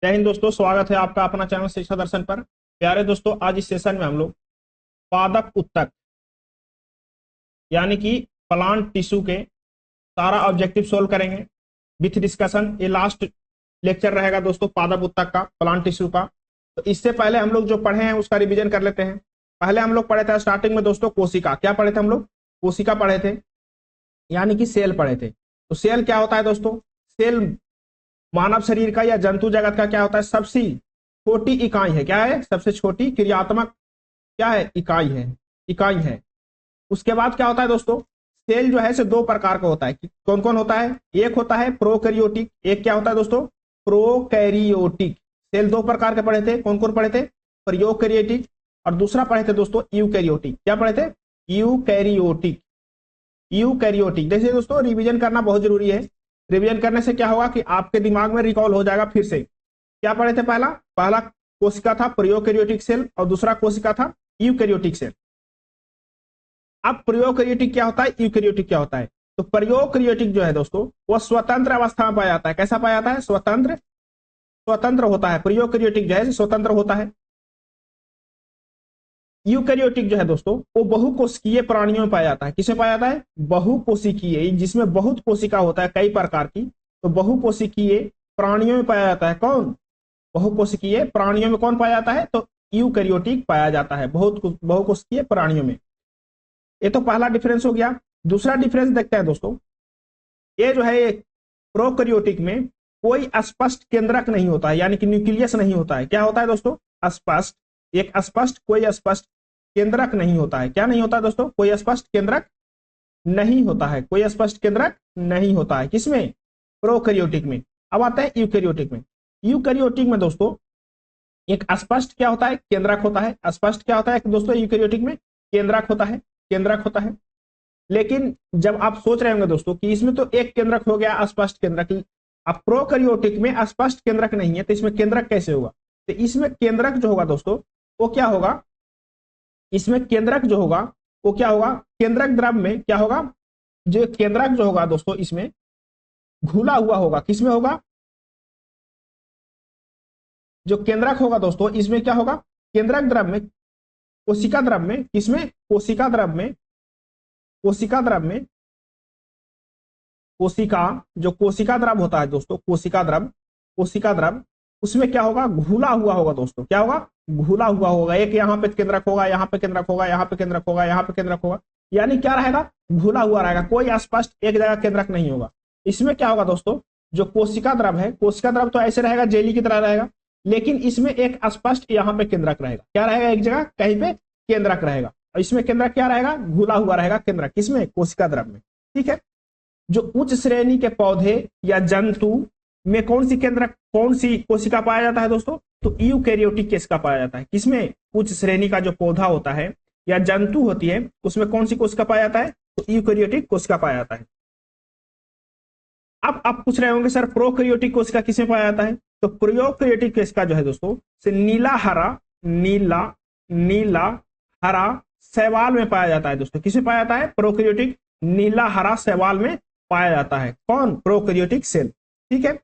जय हिंद दोस्तों, स्वागत है आपका अपना चैनल शिक्षा दर्शन पर। प्यारे दोस्तों, आज इस सेशन में हम लोग पादप उत्तक यानी कि प्लांट टिश्यू के सारा ऑब्जेक्टिव सोल्व करेंगे विथ डिस्कशन। ये लास्ट लेक्चर रहेगा दोस्तों पादप उत्तक का, प्लांट टिश्यू का। तो इससे पहले हम लोग जो पढ़े हैं उसका रिवीजन कर लेते हैं। पहले हम लोग पढ़े थे स्टार्टिंग में दोस्तों कोशिका। क्या पढ़े थे हम लोग? कोशिका पढ़े थे, यानी कि सेल पढ़े थे। तो सेल क्या होता है दोस्तों? सेल मानव शरीर का या जंतु जगत का क्या होता है? सबसे छोटी इकाई है। क्या है? सबसे छोटी क्रियात्मक क्या है? इकाई है। उसके बाद क्या होता है दोस्तों? सेल जो है से दो प्रकार का होता है। कौन कौन होता है? एक होता है प्रोकैरियोटिक। एक क्या होता है दोस्तों? प्रोकैरियोटिक। सेल दो प्रकार के पढ़े थे। कौन कौन पढ़े थे? प्रोकैरियोटिक। और दूसरा पढ़े थे दोस्तों यूकैरियोटिक। क्या पढ़े थे? यूकैरियोटिक। यूकैरियोटिक। देखिए दोस्तों, रिवीजन करना बहुत जरूरी है। रिवीजन करने से क्या होगा कि आपके दिमाग में रिकॉल हो जाएगा फिर से। क्या पढ़े थे? पहला कोशिका था प्रोकैरियोटिक सेल और दूसरा कोशिका था यूकैरियोटिक सेल। अब प्रोकैरियोटिक क्या होता है, यूकैरियोटिक क्या होता है? तो प्रोकैरियोटिक जो है दोस्तों वो स्वतंत्र अवस्था में पाया जाता है। कैसा पाया जाता है? स्वतंत्र होता है। प्रोकैरियोटिक जो है स्वतंत्र होता है। यूकैरियोटिक जो है दोस्तों वो बहुकोशिकीय प्राणियों में पाया जाता है। किसमें पाया जाता है? बहुकोशिकीय, जिसमें बहुत कोशिका होता है कई प्रकार की। तो बहुकोशिकीय प्राणियों में पाया जाता है। कौन? बहुकोशिकीय प्राणियों में कौन पाया जाता है? तो यूकैरियोटिक पाया जाता है बहुकोशिकीय प्राणियों में। ये तो पहला डिफरेंस हो गया। दूसरा डिफरेंस देखते हैं दोस्तों। ये जो है प्रोकैरियोटिक में कोई स्पष्ट केंद्रक नहीं होता है, यानी कि न्यूक्लियस नहीं होता है। क्या होता है दोस्तों? स्पष्ट, एक स्पष्ट, कोई स्पष्ट केंद्रक नहीं होता है। क्या नहीं होता है दोस्तों? कोई स्पष्ट केंद्रक नहीं होता है। कोई स्पष्ट केंद्रक नहीं होता है। किसमें? प्रोकैरियोटिक में। अब आते हैं यूकैरियोटिक में। यूकैरियोटिक में दोस्तों एक स्पष्ट क्या होता है? केंद्रक होता है। स्पष्ट क्या होता है दोस्तों? यूकैरियोटिक में केंद्रक होता है। केंद्रक होता है। लेकिन जब आप सोच रहे होंगे दोस्तों कि इसमें तो एक केंद्रक हो गया, स्पष्ट केंद्रक। अब प्रोकैरियोटिक में स्पष्ट केंद्रक नहीं है, तो इसमें केंद्रक कैसे होगा? तो इसमें केंद्रक जो होगा दोस्तों वो क्या होगा? इसमें केंद्रक जो होगा वो क्या होगा? केंद्रक द्रव में क्या होगा? जो केंद्रक जो होगा दोस्तों इसमें घुला हुआ होगा। किसमें होगा? जो केंद्रक होगा दोस्तों इसमें क्या होगा? केंद्रक द्रव में, कोशिका द्रव में। किसमें? कोशिका द्रव में। कोशिका द्रव में कोशिका, जो कोशिका द्रव होता है दोस्तों, कोशिका द्रव उसमें क्या होगा? घुला हुआ होगा दोस्तों। क्या होगा? घुला हुआ होगा। एक यहाँ पे केंद्रक होगा, यहाँ पे केंद्रक होगा, यहाँ पे केंद्रक होगा, यहाँ पे केंद्रक होगा। यानी क्या रहेगा? घुला हुआ रहेगा। कोई स्पष्ट एक जगह केंद्रक नहीं होगा। इसमें क्या होगा दोस्तों? जो कोशिका द्रव है, कोशिका द्रव तो ऐसे रहेगा, जेली की तरह रहेगा। लेकिन इसमें एक स्पष्ट यहाँ पे केंद्रक रहेगा। क्या रहेगा? एक जगह कहीं पे केंद्रक रहेगा। और इसमें केंद्रक क्या रहेगा? घुला हुआ रहेगा केंद्रक। किसमें? कोशिका द्रव में। ठीक है। जो उच्च श्रेणी के पौधे या जंतु में कौन सी कोशिका पाया जाता है दोस्तों? तो यूकैरियोटिक कोशिका पाया जाता है। किसमें? उच्च श्रेणी का जो पौधा होता है या जंतु होती है उसमें कौन सी कोशिका पाया जाता है? तो यूकैरियोटिक कोशिका पाया जाता है। अब आप पूछ रहे होंगे सर प्रोकैरियोटिक कोशिका किसमें पाया जाता है? तो प्रोकैरियोटिक कोशिका जो है दोस्तों से नीला हरा शैवाल में पाया जाता है दोस्तों। किसमें पाया जाता है? प्रोकैरियोटिक नीला हरा शैवाल में पाया जाता है। कौन? Prokaryotic cell. ठीक है।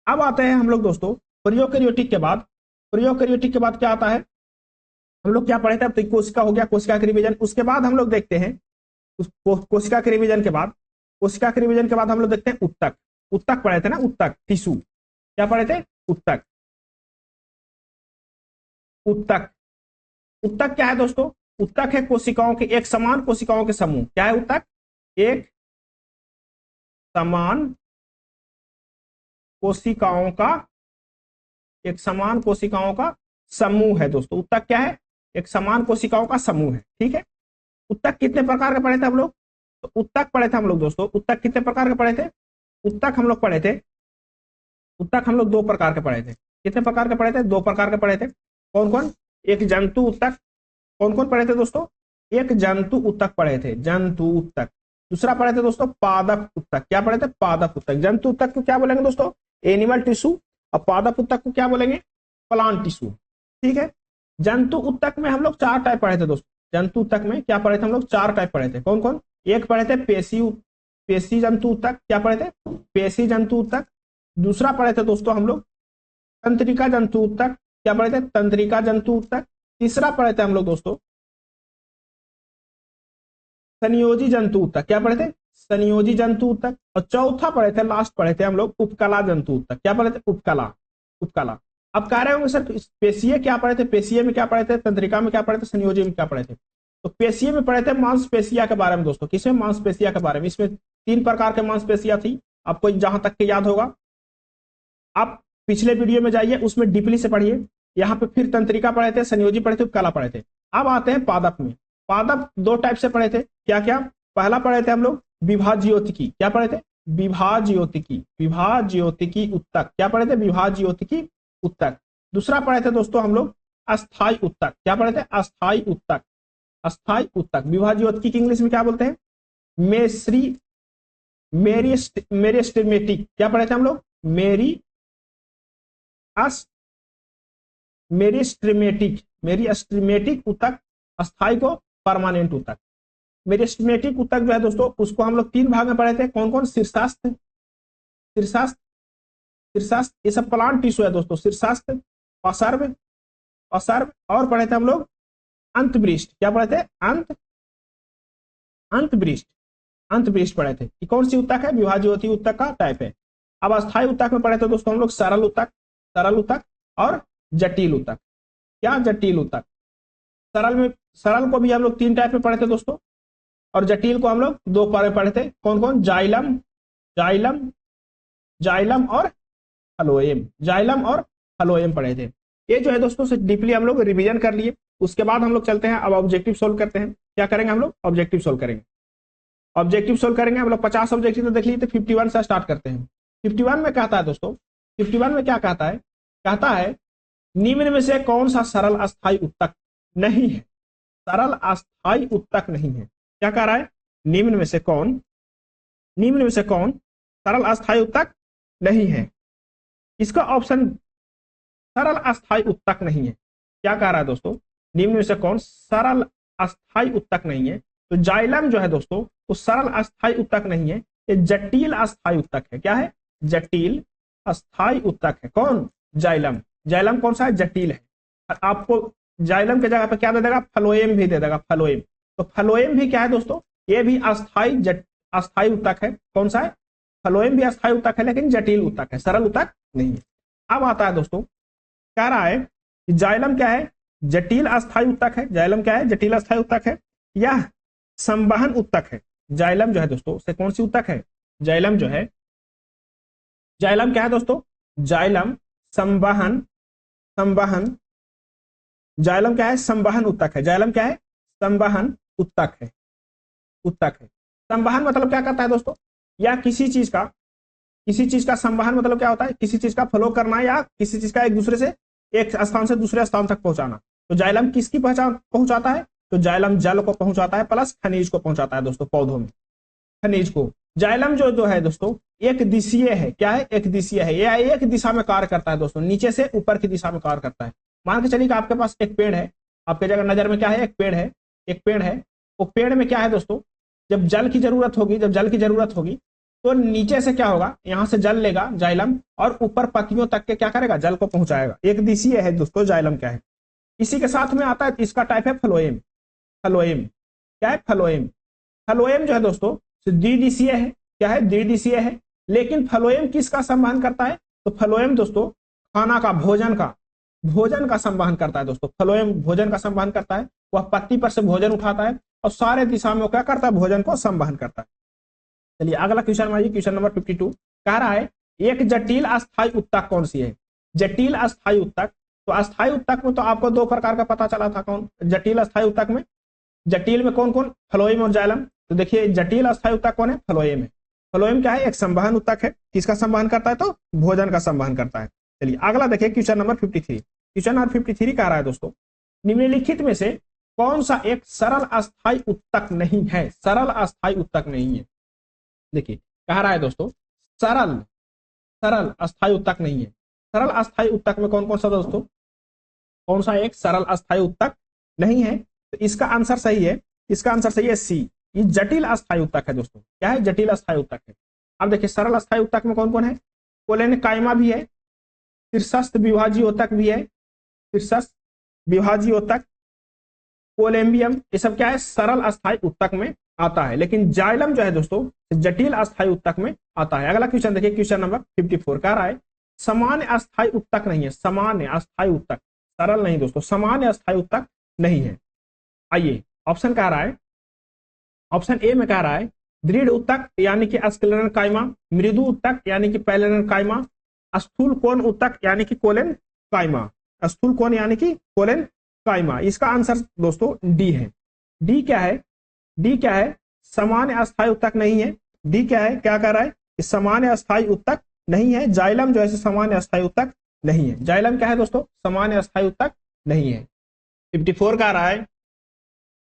अब आते हैं हम लोग दोस्तों प्रोकैरियोटिक के बाद क्या आता है? हम लोग क्या पढ़े थे? अब तो कोशिका हो गया, कोशिका के रिवीजन। उसके बाद हम लोग देखते हैं उस कोशिका के रिवीजन के बाद हम लोग देखते हैं उत्तक। उत्तक पढ़े थे ना, उत्तक टिश्यू। क्या पढ़े थे? उत्तक। उत्तक उत्तक क्या है दोस्तों? उत्तक है कोशिकाओं के, एक समान कोशिकाओं के समूह। क्या है उत्तक? एक समान कोशिकाओं का समूह है दोस्तों। उत्तक क्या है? एक समान कोशिकाओं का समूह है। ठीक है। उत्तक कितने प्रकार के पढ़े थे हम लोग? तो उत्तक पढ़े थे हम लोग दोस्तों। उत्तक कितने प्रकार के पढ़े थे? उत्तक हम लोग दो प्रकार के पढ़े थे। कितने प्रकार के पढ़े थे? दो प्रकार के पढ़े थे। कौन कौन? एक जंतु उत्तक। कौन कौन पढ़े थे दोस्तों? एक जंतु उत्तक पढ़े थे, जंतु उत्तक। दूसरा पढ़े थे दोस्तों पादप उत्तक। क्या पढ़े थे? पादप उत्तक। जंतु उत्तक को क्या बोलेंगे दोस्तों? Animal tissue. और पादप उत्तक को क्या बोलेंगे? Plant tissue. ठीक है। जंतु उत्तक में हम लोग 4 टाइप पढ़े थे दोस्तों। जंतु उत्तक में क्या पढ़े थे हम लोग? 4 टाइप पढ़े थे। कौन कौन? एक पढ़े थे पेशी जंतु उत्तक। क्या पढ़े थे? पेशी जंतु उत्तक। दूसरा पढ़े थे दोस्तों हम लोग तंत्रिका जंतु उत्तक, क्या पढ़े थे? तंत्रिका जंतु उत्तक। तीसरा पढ़े थे हम लोग दोस्तों संयोजी जंतु उत्तक, क्या पढ़े थे? संयोजी जंतु उत्तक। और चौथा पढ़े थे, लास्ट पढ़े थे हम लोग उपकला जंतु उत्तक, क्या पढ़े थे? उपकला, उपकला। अब कह रहे होंगे सर पेशीय क्या पढ़े थे? पेशीय में क्या पढ़े थे? तंत्रिका में क्या पढ़े थे? संयोजी में क्या पढ़े थे? तो पेशीय में पढ़े थे मांसपेशिया के बारे में दोस्तों। किसमें? मांसपेशिया के बारे में। इसमें 3 प्रकार के मांसपेशिया थी, आपको जहां तक के याद होगा। आप पिछले वीडियो में जाइए, उसमें डीपली से पढ़िए। यहाँ पे फिर तंत्रिका पढ़े थे, संयोजी पढ़े थे, उपकला पढ़े थे। अब आते हैं पादप में। पादप 2 टाइप से पढ़े थे, क्या क्या? पहला पढ़े थे हम लोग विभाज्योतिकी, क्या पढ़े थे? विभाज्योतिकी, विभाज्योतिकी उत्तक, क्या पढ़े थे? विभाज्योतिकी उत्तक। दूसरा पढ़े थे दोस्तों हम लोग अस्थाई उत्तक, क्या पढ़े थे? अस्थाई उत्तक, अस्थाई उत्तक। विभाज्योतिकी की इंग्लिश में क्या बोलते हैं? मेरिस्टेमेटिक, क्या पढ़े थे हम लोग? मेरिस्टेमेटिक उत्तक। अस्थाई को परमानेंट उत्तक। मेरिस्टेमेटिक उत्तक जो है दोस्तों, उसको हम लोग 3 भाग में पढ़े थे। कौन कौन? शीर्षास्त्र, शीर्षास्त्र, शीर्षास्त्र, ये सब प्लांट टिश्यू है दोस्तों। शीर्षास्त्र, पसर्व, पसर्व, और पढ़े थे हम लोग अंतबृष्ट, क्या पढ़े थे? अंतबृष्ट, अंतबृष्ट पढ़े थे। ये कौन सी उत्तक है? विभाज्योति उत्तक का टाइप है। अब अस्थाई उत्तक में पढ़े थे दोस्तों हम लोग सरल उत्तक, सरल उत्तक और जटिल उत्तक। क्या? जटिल उत्तक। सरल में, सरल को भी हम लोग 3 टाइप में पढ़े थे दोस्तों, और जटिल को हम लोग 2 पार्ट में पढ़े थे। कौन कौन? जाइलम, जाइलम, जाइलम और फ्लोएम, जाइलम और फ्लोएम पढ़े थे। ये जो है दोस्तों से डीपली हम लोग रिवीजन कर लिए। उसके बाद हम लोग चलते हैं, अब ऑब्जेक्टिव सोल्व करते हैं। क्या करेंगे हम लोग? ऑब्जेक्टिव सोल्व करेंगे। ऑब्जेक्टिव सोल्व करेंगे हम लोग। 50 ऑब्जेक्टिव तो देख लिए थे, 51 से स्टार्ट करते हैं। 51 में कहता है दोस्तों, 51 में क्या कहता है? कहता है निम्न में से कौन सा सरल अस्थाई उत्तक नहीं है? सरल अस्थाई उत्तक नहीं है। क्या कह रहा है? निम्न में से कौन, निम्न में से कौन सरल अस्थाई उत्तक नहीं है? इसका ऑप्शन सरल अस्थाई उत्तक नहीं है। क्या कह रहा है दोस्तों? निम्न में से कौन सरल अस्थाई उत्तक नहीं है? तो जाइलम जो है दोस्तों वो सरल अस्थाई उत्तक नहीं है, ये जटिल अस्थाई उत्तक है। क्या है? जटिल अस्थाई उत्तक है। कौन? जाइलम। जाइलम कौन सा है? जटिल है। आपको जाइलम के जगह पे क्या दे देगा? फ्लोएम भी दे देगा, फ्लोएम। तो फ्लोएम भी क्या है दोस्तों? ये भी अस्थाई अस्थाई उत्तक है। कौन सा है? फ्लोएम भी अस्थाई उत्तक है, लेकिन जटिल उत्तक है, सरल उत्तक नहीं है। अब आता है दोस्तों, कह रहा है कि जाइलम क्या है? जटिल अस्थाई उत्तक है। जाइलम क्या है? जटिल अस्थाई उत्तक है। यह संवहन उत्तक है। जाइलम जो है दोस्तों से कौन सी उत्तक है? जाइलम जो है, जाइलम क्या है दोस्तों? जाइलम संवहन, संवहन, जाइलम क्या है? संवहन उत्तक है। जाइलम क्या है? संवहन उत्तक है, उत्तक है। संवहन मतलब क्या करता है दोस्तों? या किसी चीज का, किसी चीज का संवहन मतलब क्या होता है? किसी चीज का फ्लो करना या किसी चीज का एक दूसरे से, एक स्थान से दूसरे स्थान तक पहुंचाना। तो जाइलम किसकी पहचान पहुंचाता है? तो जाइलम जल को पहुंचाता है, प्लस खनिज को पहुंचाता है दोस्तों, पौधों में खनिज को। जाइलम जो है दोस्तों एक दिशीय है। क्या है? एक दिशीय है। यह एक दिशा में कार्य करता है दोस्तों, नीचे से ऊपर की दिशा में कार्य करता है। मान के चलिए कि आपके पास एक पेड़ है, आपके जगह नजर में क्या है? एक पेड़ है, एक पेड़ है। वो पेड़ में क्या है दोस्तों? जब जल की जरूरत होगी, जब जल की जरूरत होगी तो नीचे से क्या होगा? यहां से जल लेगा जाइलम, और ऊपर पत्तियों तक के क्या करेगा? जल को पहुंचाएगा। एक दिशीय है दोस्तों जाइलम। क्या है? इसी के साथ में आता है, इसका टाइप है फ्लोएम। फ्लोएम क्या है? फ्लोएम। फ्लोएम जो है दोस्तों द्विदिशीय है। क्या है? द्विदिशीय है। लेकिन फ्लोएम किसका संवहन करता है? तो फ्लोएम दोस्तों खाना का, भोजन का, भोजन का संवहन करता है दोस्तों। फ्लोएम भोजन का संवहन करता है। वह पत्ती पर से भोजन उठाता है और सारे दिशा में क्या करता है? भोजन को संवहन करता है। चलिए अगला क्वेश्चन में, क्वेश्चन नंबर 52 कह रहा है एक जटिल अस्थाई उत्तक कौन सी है? जटिल अस्थाई उत्तक। तो अस्थाई उत्तक में तो आपको 2 प्रकार का पता चला था। कौन? जटिल अस्थाई उत्तक में, जटिल में कौन कौन? फ्लोएम और जाइलम। तो देखिए जटिल अस्थाई उत्तक कौन है? फ्लोएम है। फ्लोएम क्या है? एक संवहन उत्तक है। किसका संवहन करता है? तो भोजन का संवहन करता है। चलिए अगला देखिए क्वेश्चन नंबर 53। क्वेश्चन नंबर 53 कह रहा है दोस्तों निम्नलिखित में से कौन सा एक सरल अस्थाई उत्तक नहीं है? सरल अस्थाई उत्तक नहीं है। देखिए कह रहा है दोस्तों सरल, सरल अस्थाई उत्तक नहीं है। सरल अस्थाई उत्तक में कौन कौन सा दोस्तों? कौन सा एक सरल अस्थाई उत्तक नहीं है? तो इसका आंसर सही है, इसका आंसर सही है सी। ये जटिल अस्थाई उत्तक है दोस्तों। क्या है? जटिल अस्थाई उत्तक है। अब देखिए सरल अस्थाई उत्तक में कौन कौन है? कोलेनकाइमा भी है, शीर्षस्थ विभाजीय ऊतक भी है, शीर्षस्थ विभाजीय ऊतक, कोलेम्बियम, ये सब क्या है, सरल अस्थायी ऊतक में आता है। लेकिन जाइलम जो है दोस्तों जटिल अस्थायी ऊतक में आता है। अगला क्वेश्चन देखिए, क्वेश्चन नंबर 54 कह रहा है सामान्य अस्थायी ऊतक नहीं है, सामान्य अस्थायी ऊतक, सरल नहीं दोस्तों, सामान्य अस्थायी ऊतक नहीं है। आइए ऑप्शन कह रहा है, ऑप्शन ए में कह रहा है दृढ़ ऊतक यानी कि स्क्लेरल काइमा, मृदु ऊतक यानी कि पैरेलल काइमा, स्थूल कोण ऊतक यानी कि कोलेन काइमा, स्थूल कोण यानी कि कोलेन काइमा। इसका आंसर दोस्तों डी है। डी क्या है, डी क्या है, सामान्य अस्थायी ऊतक नहीं है। डी क्या है, क्या कह रहा है कि सामान्य अस्थायी ऊतक नहीं है। जाइलम जो है सामान्य अस्थायी ऊतक नहीं है। जाइलम क्या है दोस्तों, सामान्य अस्थायी ऊतक नहीं है। 54 कह रहा है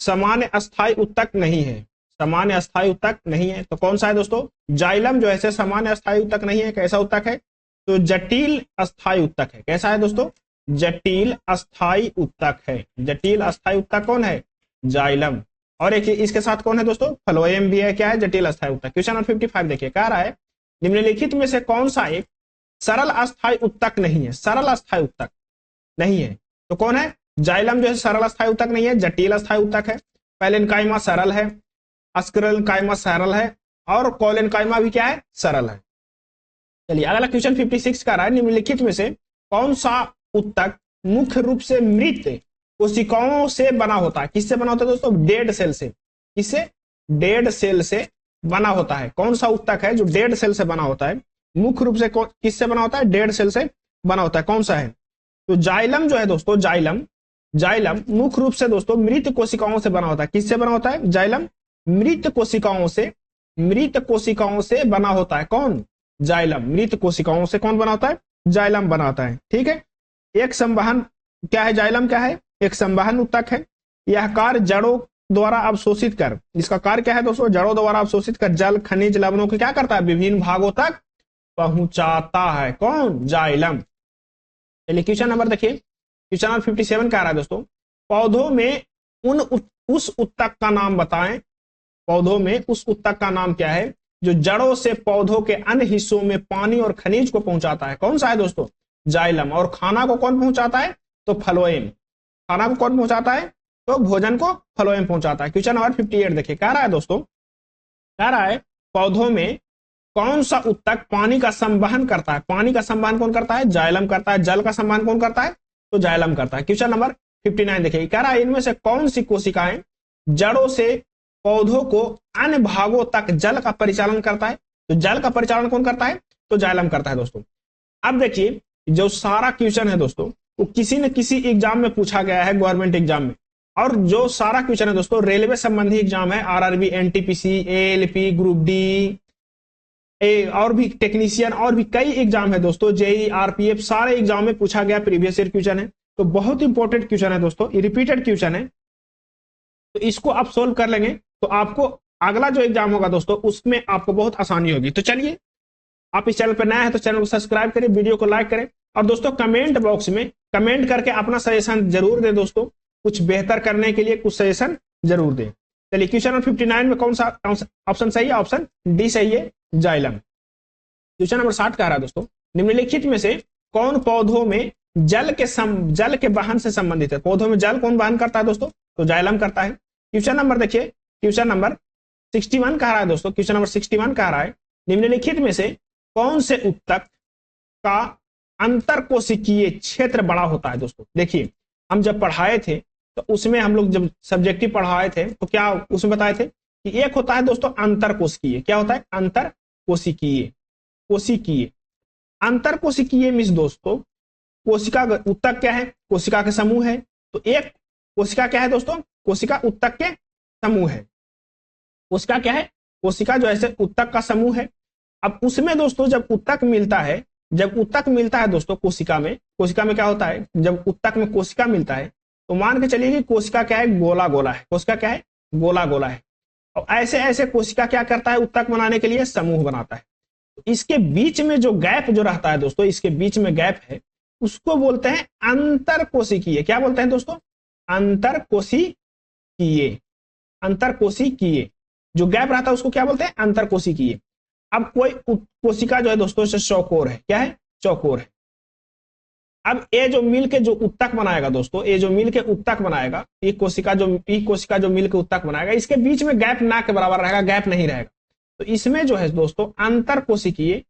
सामान्य अस्थायी ऊतक नहीं है, सामान्य अस्थायी ऊतक नहीं है। तो कौन सा है दोस्तों, जाइलम जो है सामान्य अस्थायी ऊतक नहीं है। कैसा ऊतक है, तो जटिल अस्थायी ऊतक है। कैसा है दोस्तों, जटिल अस्थायी ऊतक है। जटिल अस्थायी ऊतक कौन है, जाइलम। और एक इसके साथ कौन है दोस्तों, फ्लोएम भी है। क्या है, जटिल अस्थायी ऊतक। क्वेश्चन नंबर 55 देखिए, कह रहा है निम्नलिखित में से कौन सा एक सरल अस्थायी ऊतक नहीं है, सरल अस्थायी ऊतक नहीं है। तो कौन है, जाइलम जो है सरल अस्थायी ऊतक नहीं है, जटिल अस्थायी ऊतक है। पैलेनकाइमा सरल है, स्क्लेरल काइमा सरल है, और कोलेनकाइमा भी क्या है, सरल है। चलिए अगला क्वेश्चन 56 का रहा है निम्नलिखित में से कौन सा ऊतक मुख्य रूप से मृत कोशिकाओं से बना होता है। किससे बना होता है दोस्तों, डेड सेल से। किससे, डेड सेल से बना होता है। कौन सा ऊतक है जो डेड सेल से बना होता है, मुख्य रूप से किससे बना होता है, डेड सेल से बना होता है। कौन सा है, तो जाइलम जो है दोस्तों, जाइलम, जाइलम मुख्य रूप से दोस्तों मृत कोशिकाओं से बना होता है। किससे बना होता है, जाइलम मृत कोशिकाओं से, मृत कोशिकाओं से बना होता है। कौन, जाइलम मृत कोशिकाओं से कौन बना होता है, जाइलम बनाता है। ठीक है, एक संवहन क्या है, जाइलम क्या है, एक संवहन ऊतक है। यह कार्य जड़ों द्वारा अवशोषित कर, इसका कार्य क्या है दोस्तों, जड़ों द्वारा अवशोषित कर जल खनिज लवणों को क्या करता है, विभिन्न भागों तक पहुंचाता है। कौन, जाइलम। चलिए क्वेश्चन नंबर देखिए, क्वेश्चन नंबर 57 कह रहा है दोस्तों पौधों में उस ऊतक का नाम बताएं, पौधों में उस ऊतक का नाम क्या है जो जड़ों से पौधों के अन्य हिस्सों में पानी और खनिज को पहुंचाता है। कौन सा है दोस्तों, जाइलम। और खाना को कौन पहुंचाता है, तो फ्लोएम। खाना को कौन पहुंचाता है, तो भोजन को फ्लोएम पहुंचाता है। क्वेश्चन नंबर 58 देखिए, कह रहा है दोस्तों, कह रहा है पौधों में कौन सा ऊतक पानी का संवहन करता है। पानी का संवहन कौन करता है, जाइलम करता है। जल का संवहन कौन करता है, तो जाइलम करता है। क्वेश्चन नंबर 59 देखिए, कह रहा है इनमें से कौन सी कोशिकाएं जड़ों से पौधों को अन्य भागों तक जल का परिचालन करता है। तो जल का परिचालन कौन करता है, तो जाइलम करता है दोस्तों। अब देखिए जो सारा क्वेश्चन है दोस्तों वो किसी न किसी एग्जाम में पूछा गया है, गवर्नमेंट एग्जाम में। और जो सारा क्वेश्चन है दोस्तों रेलवे संबंधी एग्जाम है, RRB, NTPC, ALP, group D, और भी टेक्नीशियन, और भी कई एग्जाम है दोस्तों, जेई, आरपीएफ, सारे एग्जाम में पूछा गया प्रीवियस ईयर क्वेश्चन है। तो बहुत इंपॉर्टेंट क्वेश्चन है दोस्तों, रिपीटेड क्वेश्चन है। तो इसको आप सोल्व कर लेंगे तो आपको अगला जो एग्जाम होगा दोस्तों उसमें आपको बहुत आसानी होगी। तो चलिए, आप इस चैनल पर नया है तो चैनल को सब्सक्राइब करें, वीडियो को लाइक करें, और दोस्तों कमेंट बॉक्स में कमेंट करके अपना सजेशन जरूर दें दोस्तों, कुछ बेहतर करने के लिए कुछ सजेशन जरूर दें। चलिए क्वेश्चन नंबर 59 में कौन सा ऑप्शन सही है, ऑप्शन डी सही है, जाइलम। क्वेश्चन नंबर 60 कह रहा है दोस्तों निम्नलिखित में से कौन पौधों में जल के वहन से संबंधित है। पौधों में जल कौन वहन करता है दोस्तों, तो जाइलम करता है। क्वेश्चन नंबर देखिए, क्वेश्चन नंबर 61 कह रहा है दोस्तों, क्वेश्चन नंबर 61 कह रहा है निम्नलिखित में से कौन से ऊतक का अंतरकोशिकीय क्षेत्र बड़ा होता है। दोस्तों देखिए, हम जब पढ़ाए थे तो उसमें हम लोग जब सब्जेक्टिव पढ़ाए थे तो क्या उसमें बताए थे कि एक होता है दोस्तों अंतरकोशिकीय। क्या होता है, अंतरकोशिकीय, कोशिकीय। अंतरकोशिकीय मींस दोस्तों कोशिका ऊतक क्या है, कोशिका के समूह है। तो एक कोशिका क्या है दोस्तों, कोशिका ऊतक के समूह है। कोशिका क्या है, कोशिका जो है ऊतक का समूह है। अब उसमें दोस्तों जब ऊतक मिलता है, जब ऊतक मिलता है दोस्तों कोशिका में क्या होता है, जब ऊतक में कोशिका मिलता है तो मान के चलिए कि कोशिका क्या है, गोला गोला है। कोशिका क्या है, गोला गोला है। और ऐसे ऐसे कोशिका क्या करता है, ऊतक बनाने के लिए समूह बनाता है। तो इसके बीच में जो गैप जो रहता है दोस्तों, इसके बीच में गैप है, उसको बोलते हैं अंतरकोशिकीय। क्या बोलते हैं दोस्तों, अंतरकोशिकीय। अंतरकोशिकीय जो गैप रहता है उसको क्या बोलते हैं, अंतरकोशिकीय। अब कोई कोशिका जो है दोस्तों चौकोर है। क्या है, चौकोर है। अब ये जो मिल के जो उत्तक बनाएगा दोस्तों, ये जो मिल के उत्तक बनाएगा, ये कोशिका जो मिल के उत्तक बनाएगा, इसके बीच में गैप ना के बराबर रहेगा, गैप नहीं रहेगा। तो इसमें जो है दोस्तों अंतर कोशिकीय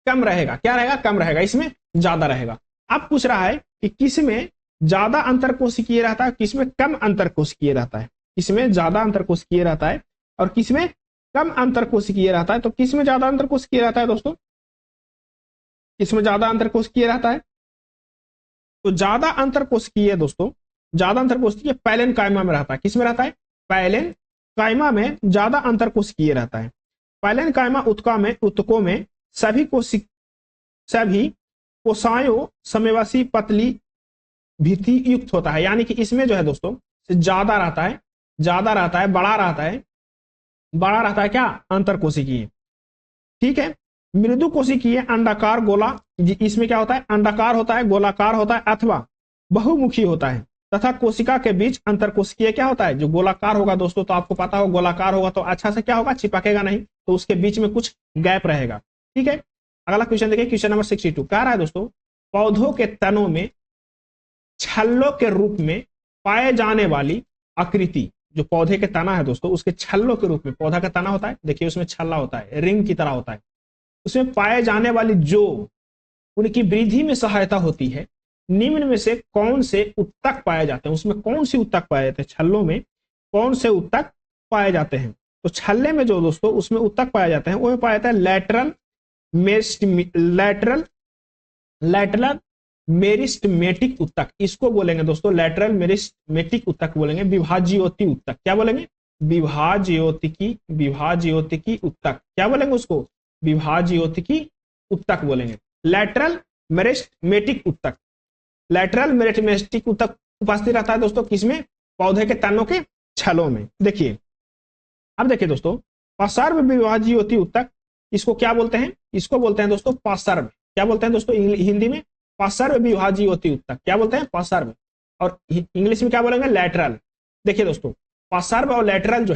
कम रहेगा। क्या रहेगा? कम रहेगा, इसमें ज्यादा रहेगा। अब पूछ रहा है कि किसमें ज्यादा अंतर कोशिकीय रहता है, किसमें कम अंतर कोशिकीय रहता है। किसमें ज्यादा अंतर कोशिकीय रहता है और किसमें कम अंतर कोशिकीय रहता है। तो किसमें ज्यादा अंतर कोशिकीय रहता है दोस्तों? किसमें ज्यादा अंतर कोशिकीय रहता है? तो ज्यादा अंतर कोशिकीय दोस्तों, ज्यादा अंतर कोशिकीय पैलेनकाइमा में रहता है। किसमें रहता है? पैलेनकाइमा में ज्यादा अंतर कोशिकीय रहता है। पैलेनकाइमा ऊतकों में सभी कोशिकाओं समव्यासी पतली भित्ति युक्त होता है। यानी कि इसमें जो है दोस्तों ज्यादा रहता है, बड़ा रहता है क्या? अंतर कोशिकीय। ठीक है। मृदु कोशिकीय अंडाकार गोला, इसमें क्या होता है? अंडाकार होता है, गोलाकार होता है अथवा बहुमुखी होता है। तथा कोशिका के बीच अंतर कोशिकीय क्या होता है? जो गोलाकार होगा दोस्तों, तो आपको पता हो गोलाकार होगा तो अच्छा से क्या होगा? चिपकेगा नहीं, तो उसके बीच में कुछ गैप रहेगा। ठीक है। अगला क्वेश्चन देखिए, क्वेश्चन नंबर 62 कह रहा है दोस्तों, पौधों के तनों में छल्लों के रूप में पाए जाने वाली आकृति, जो पौधे के तना है दोस्तों, उसके छल्लों के रूप में, पौधा का तना होता है, देखिए उसमें छल्ला होता है, रिंग की तरह होता है, उसमें पाए जाने वाली जो उनकी वृद्धि में सहायता होती है, निम्न में से कौन से उत्तक पाए जाते हैं? उसमें कौन सी उत्तक पाए जाते हैं? छल्लों में कौन से उत्तक पाए जाते हैं? तो छल्ले में जो दोस्तों उसमें उत्तक पाए जाते हैं, वो पाया जाता है लैटरल मेरिस्टमेटिक उत्तक। इसको बोलेंगे दोस्तों लैटरल मेरिस्टमेटिक उत्तक बोलेंगे। विभाज्योति उत्तक क्या बोलेंगे? विभाज्योतिकी उत्तक क्या बोलेंगे उसको? विभाज्योतिकी उत्तक बोलेंगे। लैटरल मेरिस्टमेटिक उत्तक, लैटरल मेरिस्टमेटिक उत्तक उपस्थित रहता है दोस्तों किसमें? पौधे के तनों के छलों में। देखिए, अब देखिए दोस्तों, पार्श्व विभाज्योति उत्तक, इसको क्या बोलते हैं? इसको बोलते हैं दोस्तों पार्श्व। क्या बोलते हैं दोस्तों हिंदी में? पार्श्व विभाज्योति उत्तक। क्या बोलते हैं? पार्श्व। और इंग्लिश में क्या बोलेंगे? लैटरल। देखिए दोस्तों, पार्श्व और लैटरल जो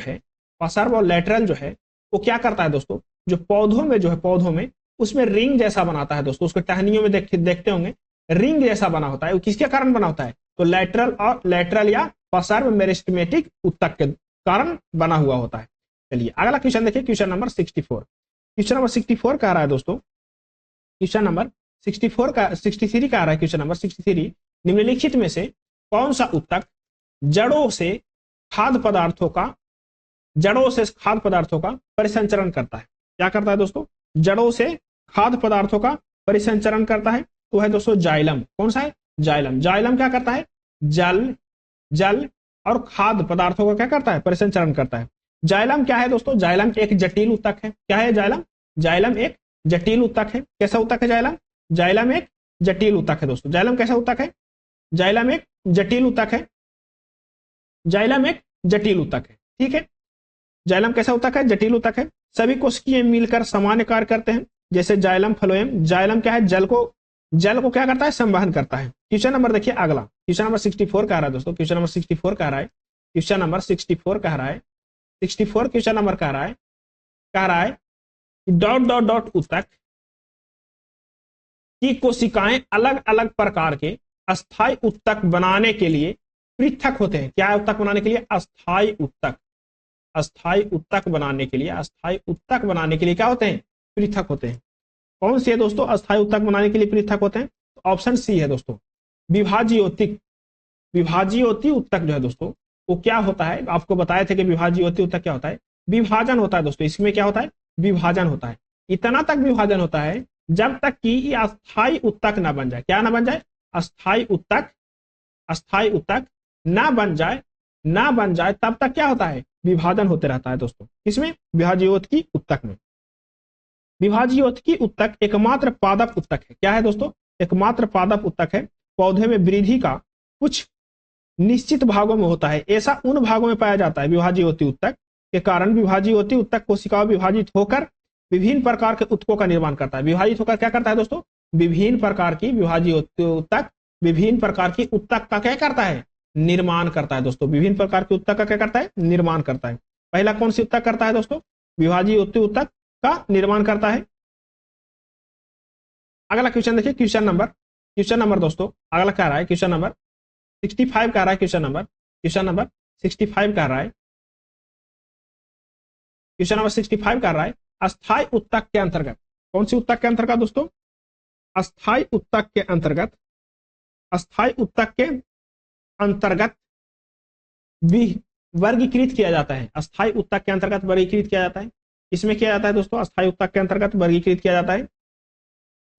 है वो क्या करता है दोस्तों? जो पौधों में जो है, पौधों में उसमें रिंग जैसा बनाता है दोस्तों। उसको टहनियों में देखते होंगे, रिंग जैसा बना होता है। वो किसके कारण बना होता है? तो लैटरल या पार्श्व मेरिस्टमेटिक उत्तक के कारण बना हुआ होता है। चलिए अगला क्वेश्चन देखिए, क्वेश्चन नंबर 64। क्वेश्चन नंबर 64 कह रहा है दोस्तों, क्वेश्चन नंबर 63 कह रहा है, क्वेश्चन नंबर 63, निम्नलिखित में से कौन सा उत्तक जड़ों से खाद्य पदार्थों का परिसंचरण करता है? क्या करता है दोस्तों? जड़ों से खाद्य पदार्थों का परिसंचरण करता है। तो है दोस्तों जाइलम। कौन सा है? जाइलम क्या करता है? जल और खाद्य पदार्थों का क्या करता है? परिसंचरण करता है। जाइलम क्या है दोस्तों? जाइलम एक जटिल उत्तक है। क्या है जाइलम? जाइलम एक जटिल उत्तक है। कैसा उत्तक है जाइलम? जाइलम एक जटिल उत्तक है दोस्तों। जाइलम कैसा उत्तक है? जाइलम एक जटिल उत्तक है। जाइलम एक जटिल उत्तक है। ठीक है। जाइलम कैसा उत्तक है? जटिल उत्तक है। सभी कोशिकीय मिलकर सामान्य कार्य करते हैं, जैसे जाइलम फ्लोएम। जाइलम क्या है? जल को क्या करता है? संवहन करता है। क्वेश्चन नंबर देखिए अगला, क्वेश्चन नंबर 64 कह रहा है दोस्तों, क्वेश्चन नंबर 64 कह रहा है, क्वेश्चन नंबर 64 कह रहा है, 64 क्वेश्चन नंबर कह रहा है डॉट उत्तक की कोशिकाएं अलग अलग प्रकार के अस्थायी उत्तक बनाने के लिए पृथक होते हैं। क्या है? उत्तक बनाने के लिए अस्थायी उत्तक बनाने के लिए क्या होते हैं? पृथक होते हैं। कौन से दोस्तों अस्थायी उत्तक बनाने के लिए पृथक होते हैं? तो ऑप्शन सी है दोस्तों, विभाज्योति उत्तक जो है दोस्तों वो क्या होता है? आपको बताए थे कि विभाज्योति उत्तक क्या होता है? विभाजन होता है दोस्तों। इसमें क्या होता है? विभाजन होता है। इतना तक विभाजन होता है जब तक कि ये अस्थायी उत्तक ना बन जाए। क्या ना बन जाए? अस्थायी उत्तक ना बन जाए तब तक क्या होता है? विभाजन होते रहता है दोस्तों। इसमें विभाज्योति उत्तक में। विभाज्योति उत्तक एकमात्र पादप उत्तक है। क्या है दोस्तों? एकमात्र पादप उत्तक है। पौधे में वृद्धि का कुछ निश्चित भागों में होता है। ऐसा उन भागों में पाया जाता है विभाज्योति उत्तक के कारण विभाज्योति उत्तक कोशिकाओं विभाजित होकर विभिन्न प्रकार के उत्तकों का निर्माण करता है। विभाजित होकर क्या करता है दोस्तों? विभिन्न प्रकार की विभाज्योति उत्तक, विभिन्न प्रकार की उत्तक का क्या करता है? निर्माण करता है दोस्तों। विभिन्न प्रकार के उत्तक का क्या करता है? निर्माण करता है। पहला कौन सी उत्तक करता है दोस्तों? विभाज्योति उत्तक का निर्माण करता है। अगला क्वेश्चन देखिए, क्वेश्चन नंबर दोस्तों अगला क्या रहा है, क्वेश्चन नंबर 65 का रहा है, क्वेश्चन नंबर 65 का रहा है, क्वेश्चन नंबर 65 का रहा है, अस्थायी उत्तक के अंतर्गत, कौन सी उत्तक के अंतर्गत दोस्तों, अस्थायी उत्तक के अंतर्गत, अस्थायी उत्तक के अंतर्गत वर्गीकृत किया जाता है, अस्थायी उत्तक के अंतर्गत वर्गीकृत किया जाता है, इसमें किया जाता है दोस्तों, अस्थायी उत्तक के अंतर्गत वर्गीकृत किया जाता है,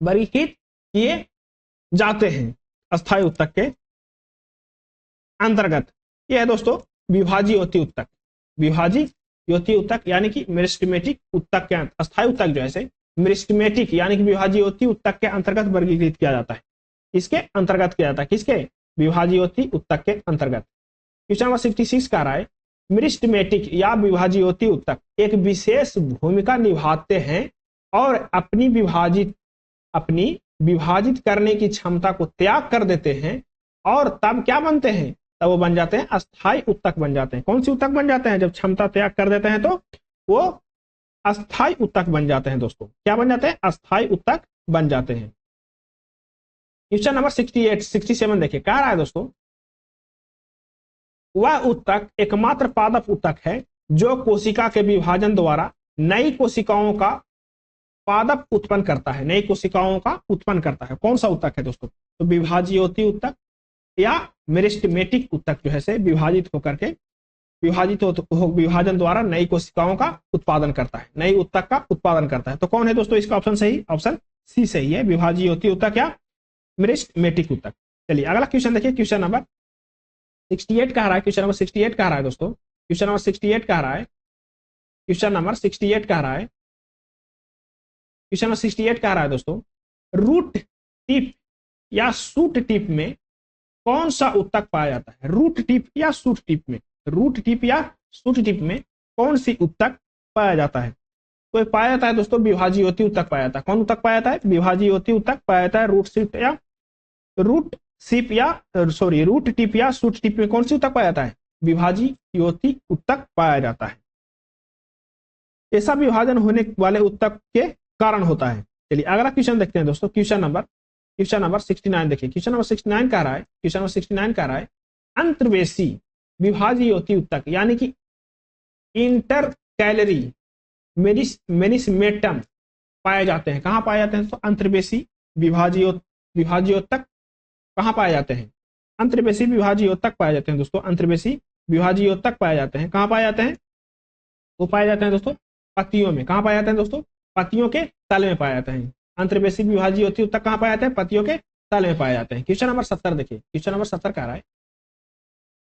वर्गीकृत किए जाते हैं अस्थायी उत्तक के अंतर्गत। यह है दोस्तों विभाजीय उत्तक, विभाजीय उत्तक यानी कि मेरिस्टेमेटिक उत्तक के अस्थायी उत्तक जो है मेरिस्टेमेटिक यानी कि विभाजीय उत्तक के अंतर्गत वर्गीकृत किया जाता है, इसके अंतर्गत किया जाता है, किसके, विभाजीय उत्तक के अंतर्गत। क्वेश्चन नंबर 66 का रहा है, मेरिस्टेमेटिक या विभाजीय उत्तक एक विशेष भूमिका निभाते हैं और अपनी विभाजित करने की क्षमता को त्याग कर देते हैं और तब क्या बनते हैं, तब वो बन जाते हैं अस्थायी उत्तक बन जाते हैं। कौन सी उत्तक बन जाते हैं, जब क्षमता त्याग कर देते हैं तो वो अस्थायी उत्तक बन जाते हैं दोस्तों, क्या बन जाते हैं, अस्थायी उत्तक बन जाते हैं। क्वेश्चन नंबर 67 देखिए, क्या रहा है दोस्तों, वह उत्तक एकमात्र पादप उत्तक है जो कोशिका के विभाजन द्वारा नई कोशिकाओं का पादप उत्पन्न करता है, नई कोशिकाओं का उत्पन्न करता है। कौन सा उत्तक है दोस्तों, तो विभाजीय उत्तक या मेरिस्टेमेटिक उत्तक जो है विभाजित होकर के विभाजन द्वारा नई कोशिकाओं का उत्पादन करता है, नई उत्तक का उत्पादन करता है। तो कौन है दोस्तों, इसका ऑप्शन सही, ऑप्शन सी सही है, विभाजीय उत्तक या मेरिस्टेमेटिक उत्तक। चलिए अगला क्वेश्चन देखिए, क्वेश्चन नंबर 68 का रहा है, क्वेश्चन नंबर 68 का रहा है दोस्तों, क्वेश्चन नंबर 68 का रहा है, क्वेश्चन नंबर 68 का रहा है, क्वेश्चन नंबर 68 का रहा है दोस्तों, रूट टिप या सूट टिप में कौन सा उत्तक पाया जाता है, रूट टिप या सूट टिप में, रूट टिप या सूट टिप में कौन सी उत्तक पाया जाता है, तो पाया जाता है दोस्तों विभाजीय उत्तक पाया जाता है। कौन उत्तक पाया जाता है, विभाजीय उत्तक पाया जाता है। रूट टिप या सूट टिप में कौन सी उत्तक पाया जाता है, विभाजीय उत्तक पाया जाता है। ऐसा विभाजन होने वाले उत्तक के कारण होता है। चलिए अगला क्वेश्चन देखते हैं दोस्तों, क्वेश्चन नंबर 69 देखिए, क्वेश्चन नंबर 69 का रहा है, क्वेश्चन नंबर 69 का रहा है, अंतर्वेशी विभाजीय उत्तक यानी कि इंटर कैलरी मेनिस्मेटम पाए जाते हैं। कहां पाए जाते हैं दोस्तों, अंतर्वेशी विभाजीय उत्तक कहां पाए जाते हैं, अंतर्वेशी विभाजीय उत्तक पाए जाते हैं दोस्तों, अंतर्वेशी विभाजीय उत्तक पाए जाते हैं। कहां पाए जाते हैं, वो पाए जाते हैं दोस्तों पत्तियों में। कहां पाए जाते हैं दोस्तों, पत्तियों के तल में पाए जाते हैं। अंतर्वेशी विभाजीय उत्तक कहां पाए जाते हैं, पत्तियों के तल में पाए जाते हैं। क्वेश्चन नंबर 70 देखिए, क्वेश्चन नंबर 70 का रहा है,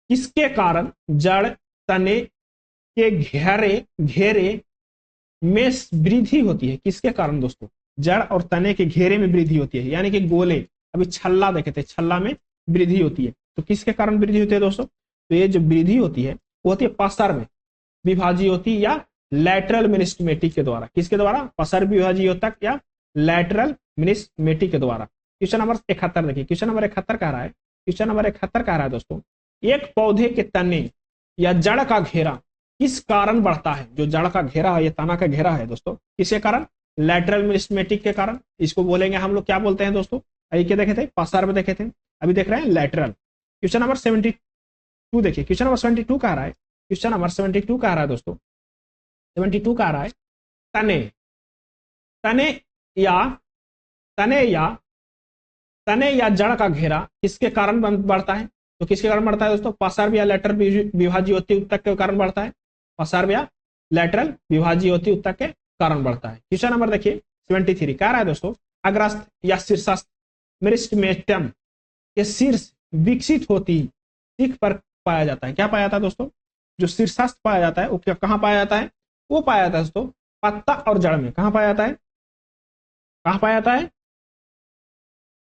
किसके कारण जड़ तने के घेरे में वृद्धि होती है, किसके कारण दोस्तों, जड़ और तने के घेरे में वृद्धि होती है, यानी कि गोले, अभी छल्ला देखे थे, छल्ला में वृद्धि होती है। तो किसके कारण वृद्धि होती है दोस्तों, तो ये जो वृद्धि होती है वो होती है पसर में विभाजीय उत्तक या लैटरल मेरिस्टेमेटिक के द्वारा। किसके द्वारा, पसर विभाजीय उत्तक या लैटरल मेरिस्टेमेटिक के द्वारा। क्वेश्चन नंबर 71 देखिए, क्वेश्चन नंबर 71 का रहा है, क्वेश्चन नंबर 71 का रहा है दोस्तों, एक पौधे के तने या जड़ का घेरा किस कारण बढ़ता है, जो जड़ का घेरा है, ये तना का घेरा है दोस्तों, किसके कारण, लैटरल मेरिस्टेमेटिक के कारण। इसको बोलेंगे हम लोग, क्या बोलते हैं दोस्तों, अभी क्या देखे थे, पसर में देखे थे, अभी देख रहे हैं लैटरल। क्वेश्चन नंबर 72 देखिए, क्वेश्चन नंबर 72 का रहा है, क्वेश्चन नंबर 72 का रहा है दोस्तों, 72 का रहा है, तने या जड़ का घेरा किसके कारण बढ़ता है, तो किसके कारण बढ़ता है दोस्तों, पसर या लैटरल विभाजीय उत्तक के कारण बढ़ता है, पसर या लैटरल विभाजीय उत्तक के कारण बढ़ता है। क्वेश्चन नंबर देखिए 73 क्या रहा है दोस्तों, अग्रस्थ या शीर्षस्थ मेरिस्टेमेटम के शीर्ष विकसित होती शिख पर पाया जाता है। क्या पाया जाता है दोस्तों, जो शीर्षस्थ पाया जाता है वो कहां पाया जाता है, वो पाया जाता है दोस्तों पत्ता और जड़ में। कहां पाया जाता है, कहां पाया जाता है,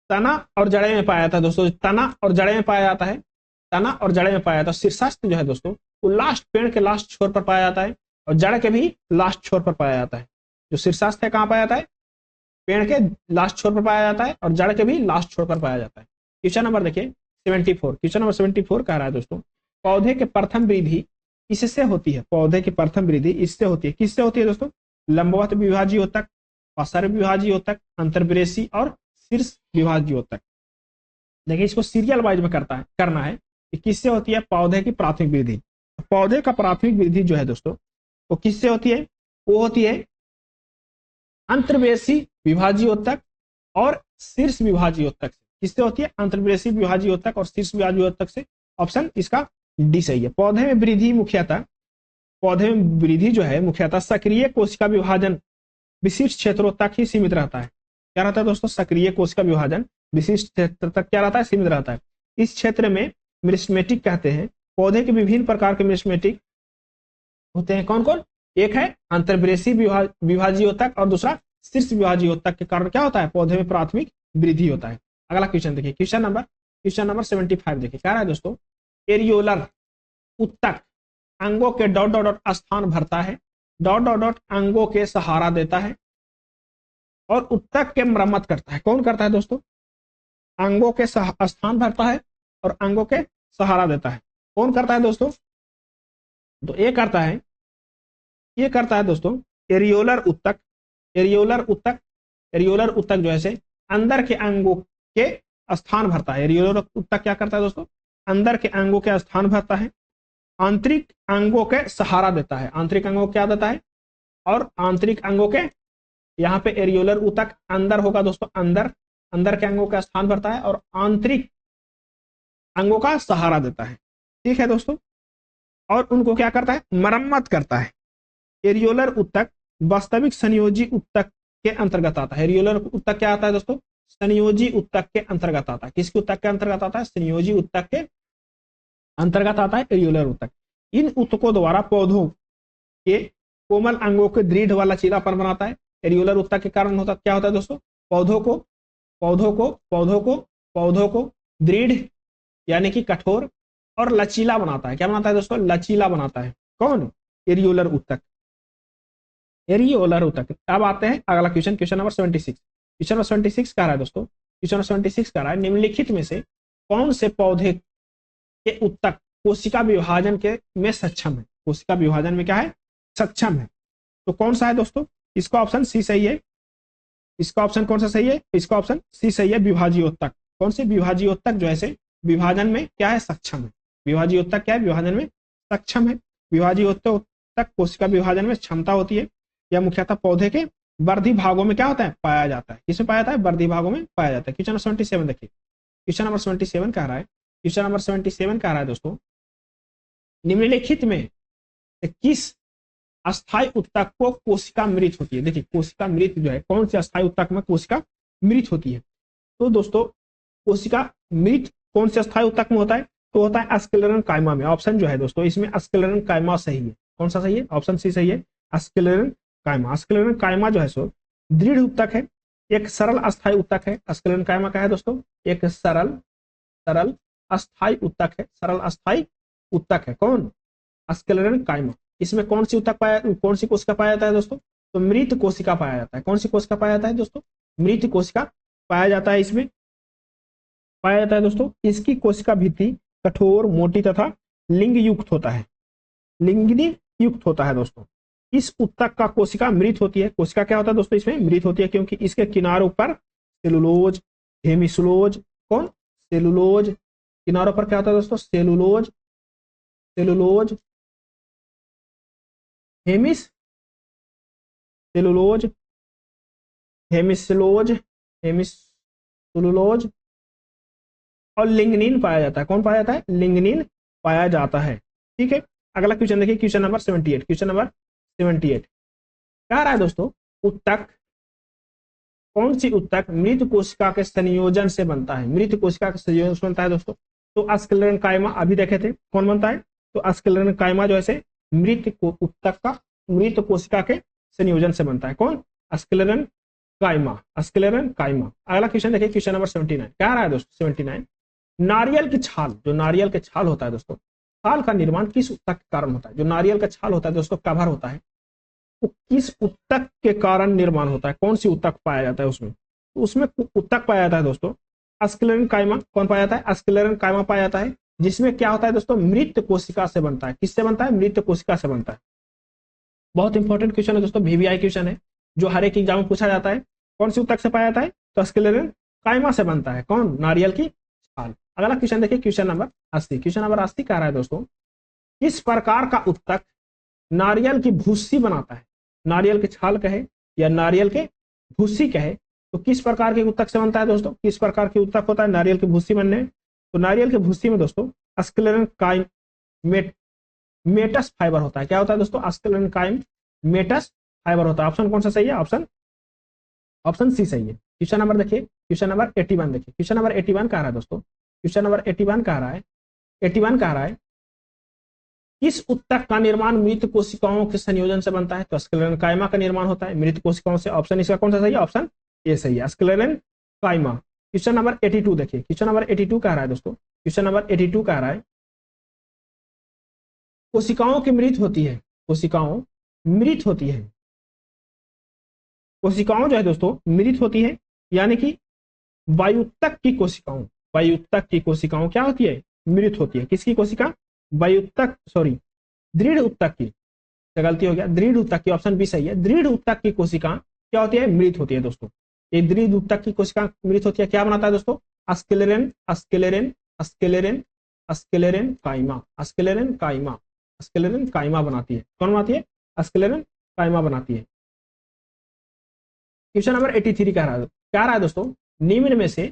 तना और जड़े में पाया जाता है दोस्तों, तना और जड़े में पाया जाता है, तना और जड़े में पाया जाता है। शीर्षस्थ जो है दोस्तों वो लास्ट, पेड़ के लास्ट छोर पर पाया जाता है और जड़ के भी लास्ट छोर पर पाया जाता है। जो शीर्षस्थ है कहां पाया जाता है, पेड़ के लास्ट छोर पर पाया जाता है और जड़ के भी लास्ट छोर पर पाया जाता है। क्वेश्चन नंबर देखिए 74, क्वेश्चन नंबर 74 कह रहा है दोस्तों, पौधे के प्रथम वृद्धि इससे होती है, पौधे की प्रथम वृद्धि इससे होती है, किससे होती है दोस्तों, लंबवत विभाजीय उत्तक, पसर विभाजीय उत्तक, अंतर्वृषी और शीर्ष विभाज्योतक। देखिए इसको सीरियल वाइज में करना है कि किससे होती है, पौधे की प्राथमिक वृद्धि। पौधे का प्राथमिक वृद्धि जो है दोस्तों वो किससे होती है, वो होती है अंतर्वेशी विभाज्योतक और शीर्ष विभाज्योतक से। किससे होती है, अंतर्वेशी विभाज्योतक और शीर्ष विभाज्योतक से। ऑप्शन इसका डी सही है। पौधे में वृद्धि मुख्यतः, पौधे में वृद्धि जो है मुख्यतः सक्रिय कोशिका विभाजन विशिष्ट क्षेत्रों तक ही सीमित रहता है। क्या रहता है दोस्तों, सक्रिय कोशिका विभाजन विशिष्ट क्षेत्र तक क्या रहता है, सीमित रहता है। इस क्षेत्र में मेरिस्टेमेटिक कहते हैं। पौधे के विभिन्न प्रकार के मेरिस्टेमेटिक होते हैं। कौन कौन, एक है अंतर्वेशी विभाज्योतक और दूसरा शीर्ष विभाज्योतक के कारण क्या होता है, पौधे में प्राथमिक वृद्धि होता है। अगला क्वेश्चन देखिए, क्वेश्चन नंबर 75 देखिए, क्या रहा है दोस्तों, एरियोलर उत्तक अंगों के डॉट डॉट डॉट स्थान भरता है, डॉट डॉट डॉट अंगों के सहारा देता है और उत्तक के मरम्मत करता है। कौन करता है दोस्तों, अंगों के स्थान भरता है और अंगों के सहारा देता है। कौन करता है दोस्तों, तो ये करता है दोस्तों एरियोलर उत्तक। एरियोलर उत्तक जो है से अंदर के अंगों के स्थान भरता है। एरियोलर उत्तक क्या करता है दोस्तों, अंदर के अंगों के स्थान भरता है, आंतरिक अंगों के सहारा देता है। आंतरिक अंगों को क्या देता है, और आंतरिक अंगों के, यहाँ पे एरियोलर उत्तक अंदर होगा दोस्तों, अंदर के अंगों का स्थान भरता है और आंतरिक अंगों का सहारा देता है। ठीक है दोस्तों, और उनको क्या करता है, मरम्मत करता है। एरियोलर उत्तक वास्तविक संयोजी उत्तक के अंतर्गत आता है। एरियोलर उत्तक क्या आता है दोस्तों, संयोजी उत्तक के अंतर्गत आता है। किसके उत्तक के अंतर्गत आता है, संयोजी उत्तक के अंतर्गत आता है एरियोलर उत्तक। इन उत्तकों द्वारा पौधों के कोमल अंगों के दृढ़ व लचीलापन बनाता है। एरियोलर उत्तक के कारण क्या होता है दोस्तों, पौधों को दृढ़ यानी कि कठोर और लचीला बनाता है। क्या बनाता है दोस्तों, लचीला बनाता है। कौन, एरियोलर उत्तक। अब आते हैं अगला क्वेश्चन नंबर 76। क्वेश्चन नंबर 76 कह रहा है दोस्तों, क्वेश्चन नंबर 76 कह रहा है, निम्नलिखित में से कौन से पौधे के उत्तक कोशिका विभाजन के में सक्षम है। कोशिका विभाजन में क्या है, सक्षम है। तो कौन सा है दोस्तों, इसका ऑप्शन सी सही है। इसका ऑप्शन कौन सा सही है, इसका ऑप्शन सी सही है, विभाज्योतक। कौन से, विभाज्योतक जो है विभाजन में क्या है, सक्षम है। विभाज्योतक क्या है, विभाजन में सक्षम है। विभाज्योतक कोशिका विभाजन में क्षमता होती है। यह मुख्यतः पौधे के वर्धी भागों में क्या होता है, पाया जाता है। किसमें पाया जाता है, वर्धी भागों में पाया जाता है। क्वेश्चन नंबर 77 देखिए, क्वेश्चन नंबर 77 कह रहा है, क्वेश्चन नंबर 77 कह रहा है दोस्तों, निम्नलिखित में किस अस्थायी उत्तक को कोशिका मृत होती है। देखिए कोशिका मृत जो है, कौन से अस्थायी उत्तक में कोशिका मृत होती है। तो दोस्तों कोशिका मृत कौन से अस्थायी उत्तक में होता है, तो होता है स्क्लेरन कायमा में। ऑप्शन जो है दोस्तों इसमें स्क्लेरन कायमा सही है। कौन सा सही है, ऑप्शन सी सही है, स्क्लेरन कायमा। स्क्लेरन कायमा जो है सो दृढ़ उत्तक है, एक सरल अस्थायी उत्तक है। स्क्लेरन कायमा क्या है दोस्तों, एक सरल अस्थायी उत्तक है, सरल अस्थायी उत्तक है। कौन, स्क्लेरन कायमा। इसमें कौन सी कोशिका पाया जाता है दोस्तों, तो मृत कोशिका पाया जाता है। कौन सी कोशिका पाया जाता है दोस्तों, मृत कोशिका पाया जाता है। इसमें पाया जाता है दोस्तों, इसकी कोशिका भित्ति कठोर, मोटी तथा लिंग युक्त होता है। लिंगनी युक्त होता है दोस्तों। इस उत्तक का कोशिका मृत होती है। कोशिका क्या होता है दोस्तों, इसमें मृत होती है, क्योंकि इसके किनारों पर सेलुलोज, हेमिसुलोज, कौन, सेलुलोज, किनारों पर क्या होता है दोस्तों, सेलुलोज, हेमिसुलोज और लिग्निन पाया जाता है। कौन पाया जाता है, लिग्निन पाया जाता है। ठीक है, अगला क्वेश्चन देखिए, क्वेश्चन नंबर 78। क्वेश्चन नंबर 78 क्या रहा है दोस्तों, उत्तक, कौन सी उत्तक मृत कोशिका के संयोजन से बनता है। मृत कोशिका के संयोजन से बनता है दोस्तों, तो स्क्लेरन कायमा अभी देखे थे कौन बनता है, तो स्क्लेरन कायमा जो है मृत उत्तक का मृत कोशिका के संयोजन से बनता है। कौन, स्क्लेरन कायमा। अगला क्वेश्चन देखिए, क्वेश्चन नंबर 79 क्या रहा है दोस्तों, 79, नारियल की छाल, जो नारियल के छाल होता है दोस्तों, छाल का निर्माण किस उत्तक के कारण होता है। जो नारियल का छाल होता है दोस्तों, कवर होता है, वो किस उत्तक के कारण निर्माण होता है। कौन सी उत्तक पाया जाता है उसमें, तो उसमें उत्तक पाया जाता है दोस्तों स्क्लेरन कायमा। कौन पाया जाता है, स्क्लेरन कायमा पाया जाता है, जिसमें क्या होता है दोस्तों, मृत कोशिका से बनता है। किससे बनता है, मृत कोशिका से बनता है। बहुत इंपॉर्टेंट क्वेश्चन है दोस्तों, VVI क्वेश्चन है, जो हर एक एग्जाम में पूछा जाता है। कौन सी उत्तक से पाया जाता है, तो स्क्लेरन कायमा से बनता है। कौन? नारियल की छाल। अगला क्वेश्चन देखिए, क्वेश्चन नंबर 80। क्वेश्चन नंबर 80 कह रहा है दोस्तों, किस प्रकार का उत्तक नारियल की भूसी बनाता है? नारियल की छाल कहे या नारियल के भूसी कहे, तो किस प्रकार के उत्तक से बनता है दोस्तों? किस प्रकार के उत्तक होता है नारियल की भूसी बनने में? तो नारियल की भूसी में दोस्तों स्क्लेरन मेटस फाइबर होता है। क्या होता है दोस्तों? स्क्लेरन मेटस फाइबर होता है। ऑप्शन कौन सा सही है? ऑप्शन सी सही है। क्वेश्चन नंबर देखिए, क्वेश्चन नंबर 81 देखिए। क्वेश्चन नंबर 81 कह रहा है दोस्तों, क्वेश्चन नंबर 81 कह रहा है, 81 कह रहा है, किस उत्तक का निर्माण मृत कोशिकाओं के संयोजन से बनता है? तो स्क्लेरन कायमा का निर्माण होता है मृत कोशिकाओं से। ऑप्शन इसका कौन सा सही है? ऑप्शन ए सही है, स्क्लेरन कायमा। क्वेश्चन नंबर 82 देखिए, क्वेश्चन नंबर 82 कह रहा है दोस्तों, क्वेश्चन नंबर 82 कह रहा है, कोशिकाओं की मृत होती है, कोशिकाओं मृत होती है, कोशिकाओं जो है दोस्तों मृत होती है, यानी कि वायुत्तक की कोशिकाओं, वायुत्तक की कोशिकाओं क्या होती है? मृत होती है। किसकी कोशिका? वायुत्तक, सॉरी दृढ़ उत्तक की, गलती हो गया, दृढ़ उत्तक की। ऑप्शन बी सही है, दृढ़ उत्तक की कोशिका क्या होती है? मृत होती है दोस्तों। ये दृढ़ उत्तक की कोशिका मृत होती है, क्या बनाता है दोस्तों? स्क्लेरन स्क्लेरन स्क्लेरन स्क्लेरन कायमा, स्क्लेरन कायमा, स्क्लेरन कायमा बनाती है। कौन बनाती है? स्क्लेरन कायमा बनाती है। क्वेश्चन नंबर 83 कह रहा है दोस्तों, निम्न में से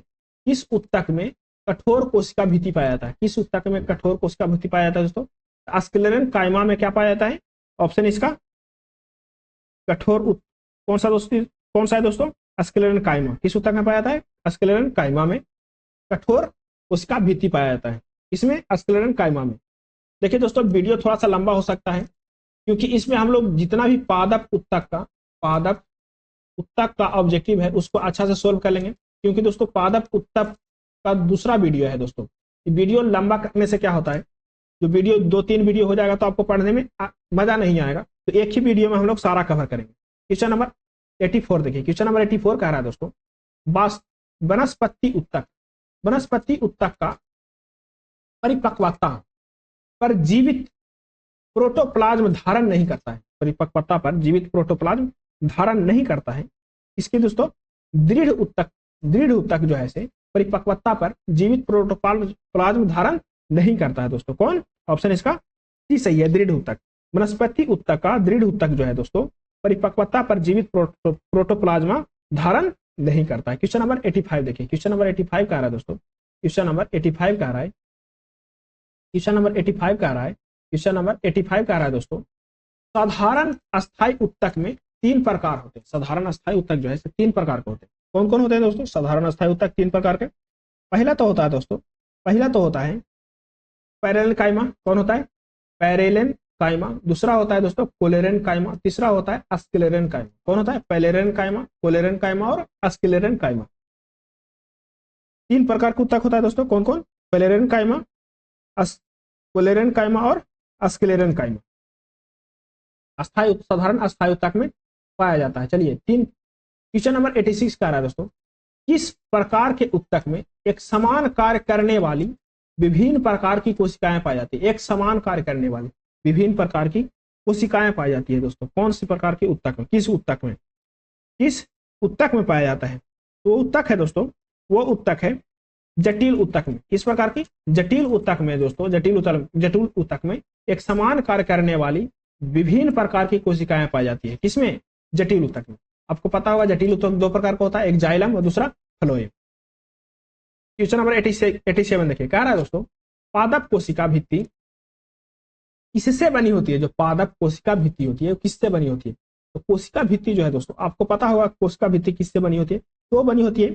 किस उत्तक में कठोर कोशिका भित्ति पाया जाता है? किस उत्तक में कठोर कोशिका भित्ति पाया जाता है दोस्तों? स्क्लेरन कायमा में क्या पाया जाता है? ऑप्शन इसका कौन सा दोस्तों? कौन सा है दोस्तों? स्क्लेरन कायमा। किस उत्तक में पाया जाता है? स्क्लेरन कायमा में कठोर कोशिका भित्ति पाया जाता है। इसमें स्क्लेरन कायमा में। देखिए दोस्तों, वीडियो थोड़ा सा लंबा हो सकता है, क्योंकि इसमें हम लोग जितना भी पादप उत्तक का ऑब्जेक्टिव है उसको अच्छा से सोल्व कर लेंगे, क्योंकि दोस्तों पादप उत्तक का दूसरा वीडियो है दोस्तों। वीडियो लंबा करने से क्या होता है, जो वीडियो 2-3 वीडियो हो जाएगा तो आपको पढ़ने में मजा नहीं आएगा, तो एक ही वीडियो में हम लोग सारा कवर करेंगे। क्वेश्चन नंबर 84 देखिए, क्वेश्चन नंबर 84 कह रहा है दोस्तों, वनस्पति उत्तक का परिपक्वता पर जीवित प्रोटोप्लाज्म धारण नहीं करता है, परिपक्वता पर जीवित प्रोटोप्लाज्म धारण नहीं करता है। इसके दोस्तों दृढ़ उत्तक जो है से परिपक्वता पर जीवित प्रोटोप्लाज्म धारण नहीं करता है दोस्तों। कौन? ऑप्शन इसका सी सही है, दृढ़ उत्तक। वनस्पति उत्तक का दृढ़ उत्तक जो है दोस्तों परिपक्वता पर जीवित प्रोटोप्लाज्मा धारण नहीं करता है। क्वेश्चन नंबर 85 देखिए, क्वेश्चन नंबर 85 कह रहा है दोस्तों, क्वेश्चन नंबर 85 कह रहा है, क्वेश्चन नंबर 85 कह रहा है, क्वेश्चन नंबर 85 कह रहा है दोस्तों, साधारण अस्थायी उत्तक में 3 प्रकार होते हैं। साधारण अस्थायी उत्तक जो है 3 प्रकार के होते हैं। कौन कौन होते हैं दोस्तों? साधारण अस्थायी उत्तक 3 प्रकार के। पहला तो होता है दोस्तों, पहला तो होता है पैरेलल कायमा। कौन होता है? पैरेलल कायमा। दूसरा होता है दोस्तों कोलेरन कायमा। तीसरा होता है स्क्लेरन कायमा। कौन होता है? पैरेलल कायमा, कोलेरन कायमा और स्क्लेरन कायमा। 3 प्रकार का उत्तक होता है दोस्तों। कौन कौन? पैरेलल कायमा, कोलेरन कायमा और स्क्लेरन कायमा। साधारण अस्थायी उत्तक में पाया जाता है। चलिए क्वेश्चन नंबर 86 का रहा है दोस्तों, किस प्रकार के उत्तक में एक समान कार्य करने वाली विभिन्न प्रकार की कोशिकाएं पाई जाती है? एक समान कार्य करने वाली विभिन्न प्रकार की कोशिकाएं पाई जाती है दोस्तों। कौन सी प्रकार के उत्तक में? किस उत्तक में पाया जाता है? तो उत्तक है दोस्तों, वो उत्तक है जटिल उत्तक में। किस प्रकार की? जटिल उत्तक में दोस्तों, जटिल उत्तक में एक समान कार्य करने वाली विभिन्न प्रकार की कोशिकाएं पाई जाती है। किसमें? जटिल उत्तक में। आपको पता होगा जटिल उत्तक 2 प्रकार का होता है, एक जाइलम और दूसरा फ्लोएम। क्वेश्चन नंबर 87 देखिए, कह रहा है दोस्तों, पादप कोशिका भित्ति किससे बनी होती है? जो पादप कोशिका भित्ति होती है वो किससे बनी होती है? तो कोशिका भित्ति जो है दोस्तों, आपको पता होगा कोशिका भित्ति किससे बनी होती है? तो बनी होती है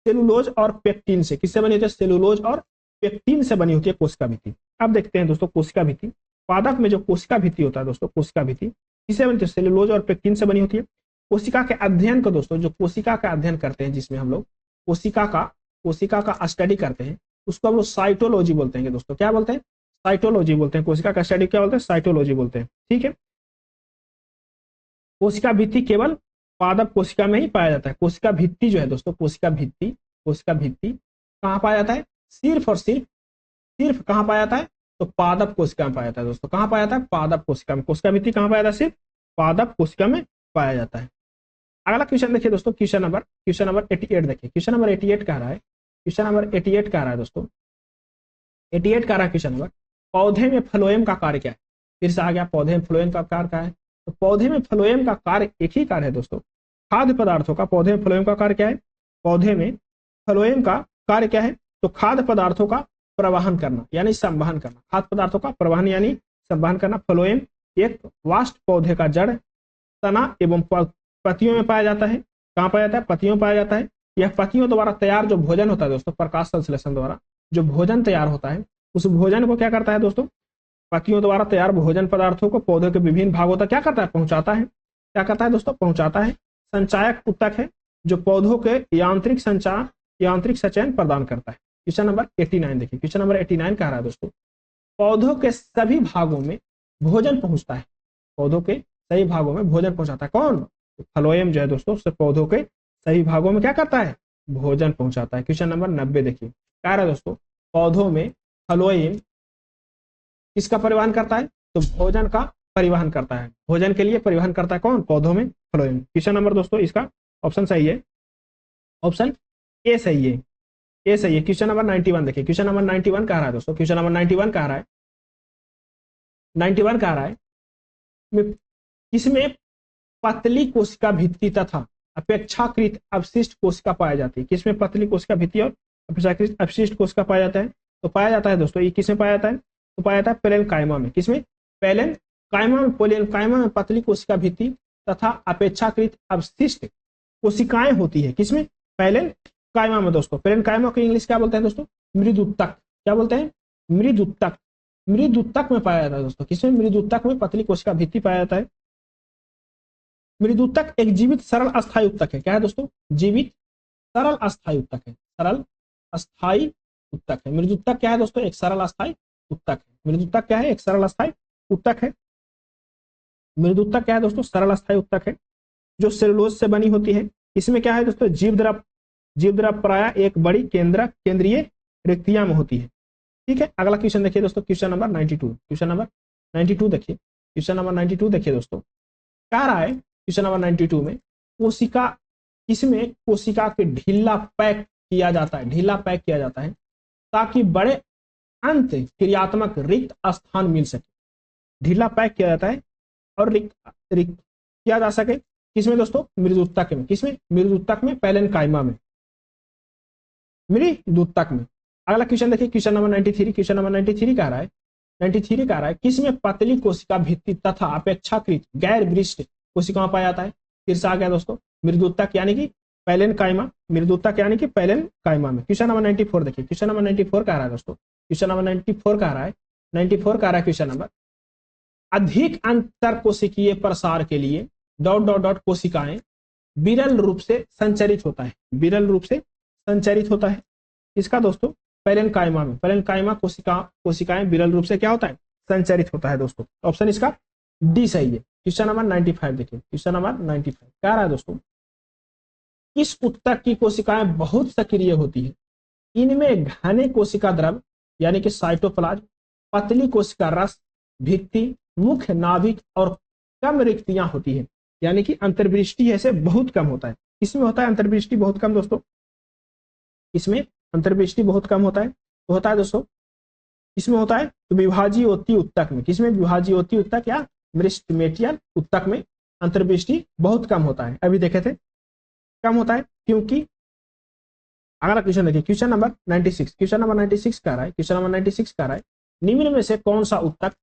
सेलुलोज और पेक्टिन से। किससे बनी होती है? सेलुलोज और पेक्टिन से बनी होती है कोशिका भित्ति। अब देखते हैं दोस्तों कोशिका भित्ति, पादप में जो कोशिका भित्ति होता है दोस्तों, कोशिका भित्ति किससे बनती है? सेलुलोज और पेक्टिन से बनी होती है। कोशिका के अध्ययन को दोस्तों, जो कोशिका का अध्ययन करते हैं, जिसमें हम लोग कोशिका का स्टडी करते हैं, उसको हम लोग साइटोलॉजी बोलते हैं दोस्तों। क्या बोलते हैं? साइटोलॉजी बोलते हैं। कोशिका का स्टडी क्या बोलते हैं? साइटोलॉजी बोलते हैं। ठीक है, कोशिका भित्ति केवल पादप कोशिका में ही पाया जाता है। कोशिका भित्ति जो है दोस्तों, कोशिका भित्ति कहाँ पाया जाता है? सिर्फ कहाँ पाया जाता है? तो पादप कोशिका में पाया जाता है दोस्तों। कहाँ पाया जाता है? पादप कोशिका में। कोशिका भित्ति कहाँ पाया जाता है? सिर्फ पादप कोशिका में पाया जाता है। अगला क्वेश्चन देखिए दोस्तों, क्वेश्चन नंबर 88 देखिए। क्वेश्चन नंबर 88 कह रहा है, क्वेश्चन नंबर 88 कह रहा है दोस्तों, 88 कह रहा है क्वेश्चन नंबर, पौधे में फ्लोएम का कार्य क्या है। फिर से आ गया, पौधे में फ्लोएम का कार्य क्या है। तो पौधे में फ्लोएम का कार्य एक ही कार्य है दोस्तों, खाद्य पदार्थों का। पौधे में फ्लोएम का कार्य क्या है, पौधे में फ्लोएम का कार्य क्या है, तो खाद्य पदार्थों का प्रवाहन करना यानी संवहन करना। खाद्य पदार्थों का प्रवाहन यानी संवहन करना। फ्लोएम एक वाष्प पौधे का जड़, तना एवं पत्तियों में पाया जाता है। कहाँ पाया जाता है, पत्तियों में पाया जाता है। यह पत्तियों द्वारा तैयार जो भोजन होता है दोस्तों, प्रकाश संश्लेषण द्वारा जो भोजन तैयार होता है, उस भोजन को क्या करता है दोस्तों, पत्तियों द्वारा तैयार भोजन पदार्थों को पौधे के विभिन्न भागों तक क्या करता है, पहुंचाता है। क्या करता है दोस्तों, पहुंचाता है। संचायक ऊतक है जो पौधों के यांत्रिक संचयन प्रदान करता है। क्वेश्चन नंबर 89 देखिए। क्वेश्चन नंबर 89 कह रहा है दोस्तों, पौधों के सभी भागों में भोजन पहुंचता है। पौधों के सही भागों में भोजन पहुंचाता है कौन, फ्लोएम जो है दोस्तों, पौधों के सही भागों में क्या करता है, भोजन पहुंचाता है। क्वेश्चन नंबर 90 देखिए, कह रहा है दोस्तों, पौधों में फ्लोएम किसका परिवहन करता है, तो भोजन का परिवहन करता है। भोजन के लिए परिवहन करता है कौन, पौधों में फ्लोएम। क्वेश्चन नंबर दोस्तों इसका ऑप्शन सही है, ऑप्शन ए सही है, ए सही है। क्वेश्चन नंबर 91 देखिए। क्वेश्चन नंबर 91 कह रहा है दोस्तों, क्वेश्चन नंबर 91 कह रहा है, 91 कह रहा है, इसमें पतली कोशिका भित्ति तथा अपेक्षाकृत अवशिष्ट कोशिका पाई जाती है। किसमें पतली कोशिका भित्ति और अपेक्षाकृत अवशिष्ट कोशिका पाया जाता है, तो पाया जाता है दोस्तों, ये किसमें पाया जाता है, तो पाया जाता है पेलेनकाइमा में। किसमें, पेलेनकाइमा में। पेलेनकाइमा में पतली कोशिका भित्ति तथा अपेक्षाकृत अवशिष्ट कोशिकाएं होती है। किसमें, पेलेनकाइमा में दोस्तों। पेलेनकाइमा को इंग्लिश क्या बोलते हैं दोस्तों, मृदुतक। क्या बोलते हैं, मृदुतक। मृदुतक में पाया जाता है दोस्तों। किसमें, मृदुतक में पतली कोशिका भित्ति पाया जाता है। मृदुतक एक जीवित सरल अस्थायी उत्तक है। क्या है दोस्तों, जीवित सरल अस्थायी उत्तक है। सरल अस्थायी उत्तक है मृदुतक। क्या है दोस्तों, एक सरल अस्थायी उत्तक है। मृदुतक क्या है, एक सरल अस्थायी उत्तक है। मृदुतक क्या है दोस्तों, सरल अस्थायी उत्तक है जो सेलुलोज से बनी होती है। इसमें क्या है दोस्तों, जीवद्रव प्राय एक बड़ी केंद्रीय रिक्तियां में होती है। ठीक है, अगला क्वेश्चन देखिए दोस्तों, क्वेश्चन नंबर 92। क्वेश्चन नंबर 92 देखिए। क्वेश्चन नंबर 92 देखिए दोस्तों, कह रहा है क्वेश्चन नंबर 92 में, कोशिका, इसमें कोशिका के ढीला पैक किया जाता है, ढीला पैक किया जाता है ताकि बड़े अंत क्रियात्मक रिक्त स्थान मिल सके। ढीला पैक किया जाता है और रिक्त किया जा सके। किसमें दोस्तों, मृदुतक में। किसमें, मृदुतक में, पेलेनकाइमा में, मृदुतक में। अगला क्वेश्चन देखिए, क्वेश्चन नंबर 93। क्वेश्चन नंबर 93 कह रहा है, 93 कह रहा है, किसमें पतली कोशिका भित्ति तथा अपेक्षाकृत गैर विशिष्ट कोशिकाओं पाया जाता है। फिर से आ गया दोस्तों, मृदुतक यानी कि पेलेनकाइमा, मृदुतक यानी कि पेलेनकाइमा में। क्वेश्चन नंबर 94 देखिए। क्वेश्चन नंबर 94 कह रहा है दोस्तों, क्वेश्चन नंबर 94 कह रहा है, 94 कह रहा है क्वेश्चन नंबर, अधिक अंतर कोशिकीय प्रसार के लिए ... कोशिकाएं विरल रूप से संचरित होता है। विरल रूप से संचरित होता है। इसका दोस्तों, पेलेनकाइमा में। पेलेनकाइमा कोशिकाएं विरल रूप से क्या होता है, संचरित होता है दोस्तों। ऑप्शन इसका डी सही है। क्वेश्चन नंबर 95 देखिए। क्वेश्चन नंबर 95 कह रहा है दोस्तों, इस उत्तक की कोशिकाएं बहुत सक्रिय होती है। इनमें घने कोशिका द्रव यानी कि साइटोप्लाज्म, पतली कोशिका रस, भित्ति, मुख्य नाभिक और कम रिक्तियां होती है। यानी कि अंतर्वृष्टि ऐसे बहुत कम होता है। इसमें होता है अंतर्वृष्टि बहुत कम दोस्तों, इसमें अंतर्वृष्टि बहुत कम होता है। तो होता है दोस्तों, इसमें होता है तो विभाजीयोती उत्तक में। किसमें, विभाजीयोती उत्तक या मेरिस्टेमेटियल उत्तक में अंतर्वृष्टि बहुत कम होता है। अभी देखे थे कम होता है क्योंकि, अगला क्वेश्चन देखिए, क्वेश्चन नंबर 96। क्वेश्चन नंबर 96 कह रहा है, क्वेश्चन नंबर 96 कह रहा है, निम्न में से कौन सा उत्तक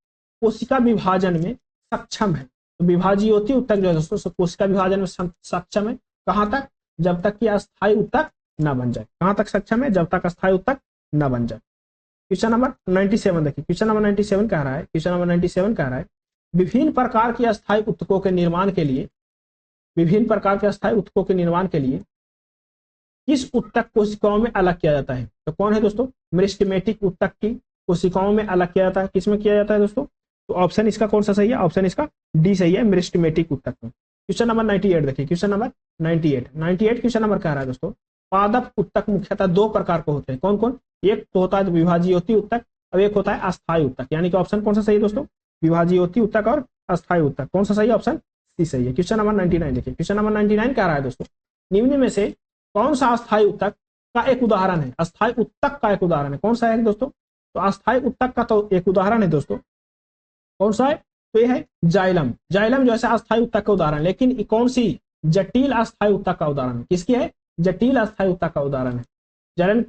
कोशिका विभाजन में सक्षम है। तो विभाजीयोती उत्तक जो है दोस्तों, कोशिका विभाजन में सक्षम है। कहां तक, जब तक कि अस्थायी उत्तक न बन जाए। कहां तक सक्षम है, जब तक अस्थायी उत्तक न बन जाए। क्वेश्चन नंबर 97 देखिए। क्वेश्चन नंबर 97 कह रहा है, क्वेश्चन नंबर 97 कह रहा है, विभिन्न प्रकार के अस्थायी उत्तकों के निर्माण के लिए, विभिन्न प्रकार के अस्थायी उत्तकों के निर्माण के लिए किस उत्तक कोशिकाओं में अलग किया जाता है। तो कौन है दोस्तों, मेरिस्टेमेटिक उत्तक की कोशिकाओं में अलग किया जाता है। किसमें किया जाता है दोस्तों, तो ऑप्शन इसका कौन सा सही है, ऑप्शन इसका डी सही है, मेरिस्टेमेटिक उत्तक में। क्वेश्चन नंबर 98 देखिए। क्वेश्चन नंबर 98 क्वेश्चन नंबर कह रहा है दोस्तों, पादप उत्तक मुख्यतः दो प्रकार के होते हैं। कौन कौन, एक तो होता है विभाजीयोती उत्तक और एक होता है अस्थायी उत्तक। यानी कि ऑप्शन कौन सा सही है दोस्तों, विभाजीयोती उत्तक और अस्थायी उत्तक। कौन सा सही है, ऑप्शन सी सही है। क्वेश्चन नंबर 99 देखिए, क्वेश्चन नंबर 99 कह रहा है दोस्तों, निम्न में से कौन सा अस्थायी उत्तक का एक उदाहरण है? अस्थायी उत्तक का एक उदाहरण है, कौन सा है दोस्तों? तो अस्थायी उत्तक का तो एक उदाहरण है दोस्तों, कौन सा है? तो ये है जाइलम। जाइलम जो है अस्थायी उत्तक का उदाहरण, लेकिन कौन सी? जटिल अस्थायी उत्तक का उदाहरण है। किसकी है? जटिल अस्थायी उत्तक का उदाहरण है।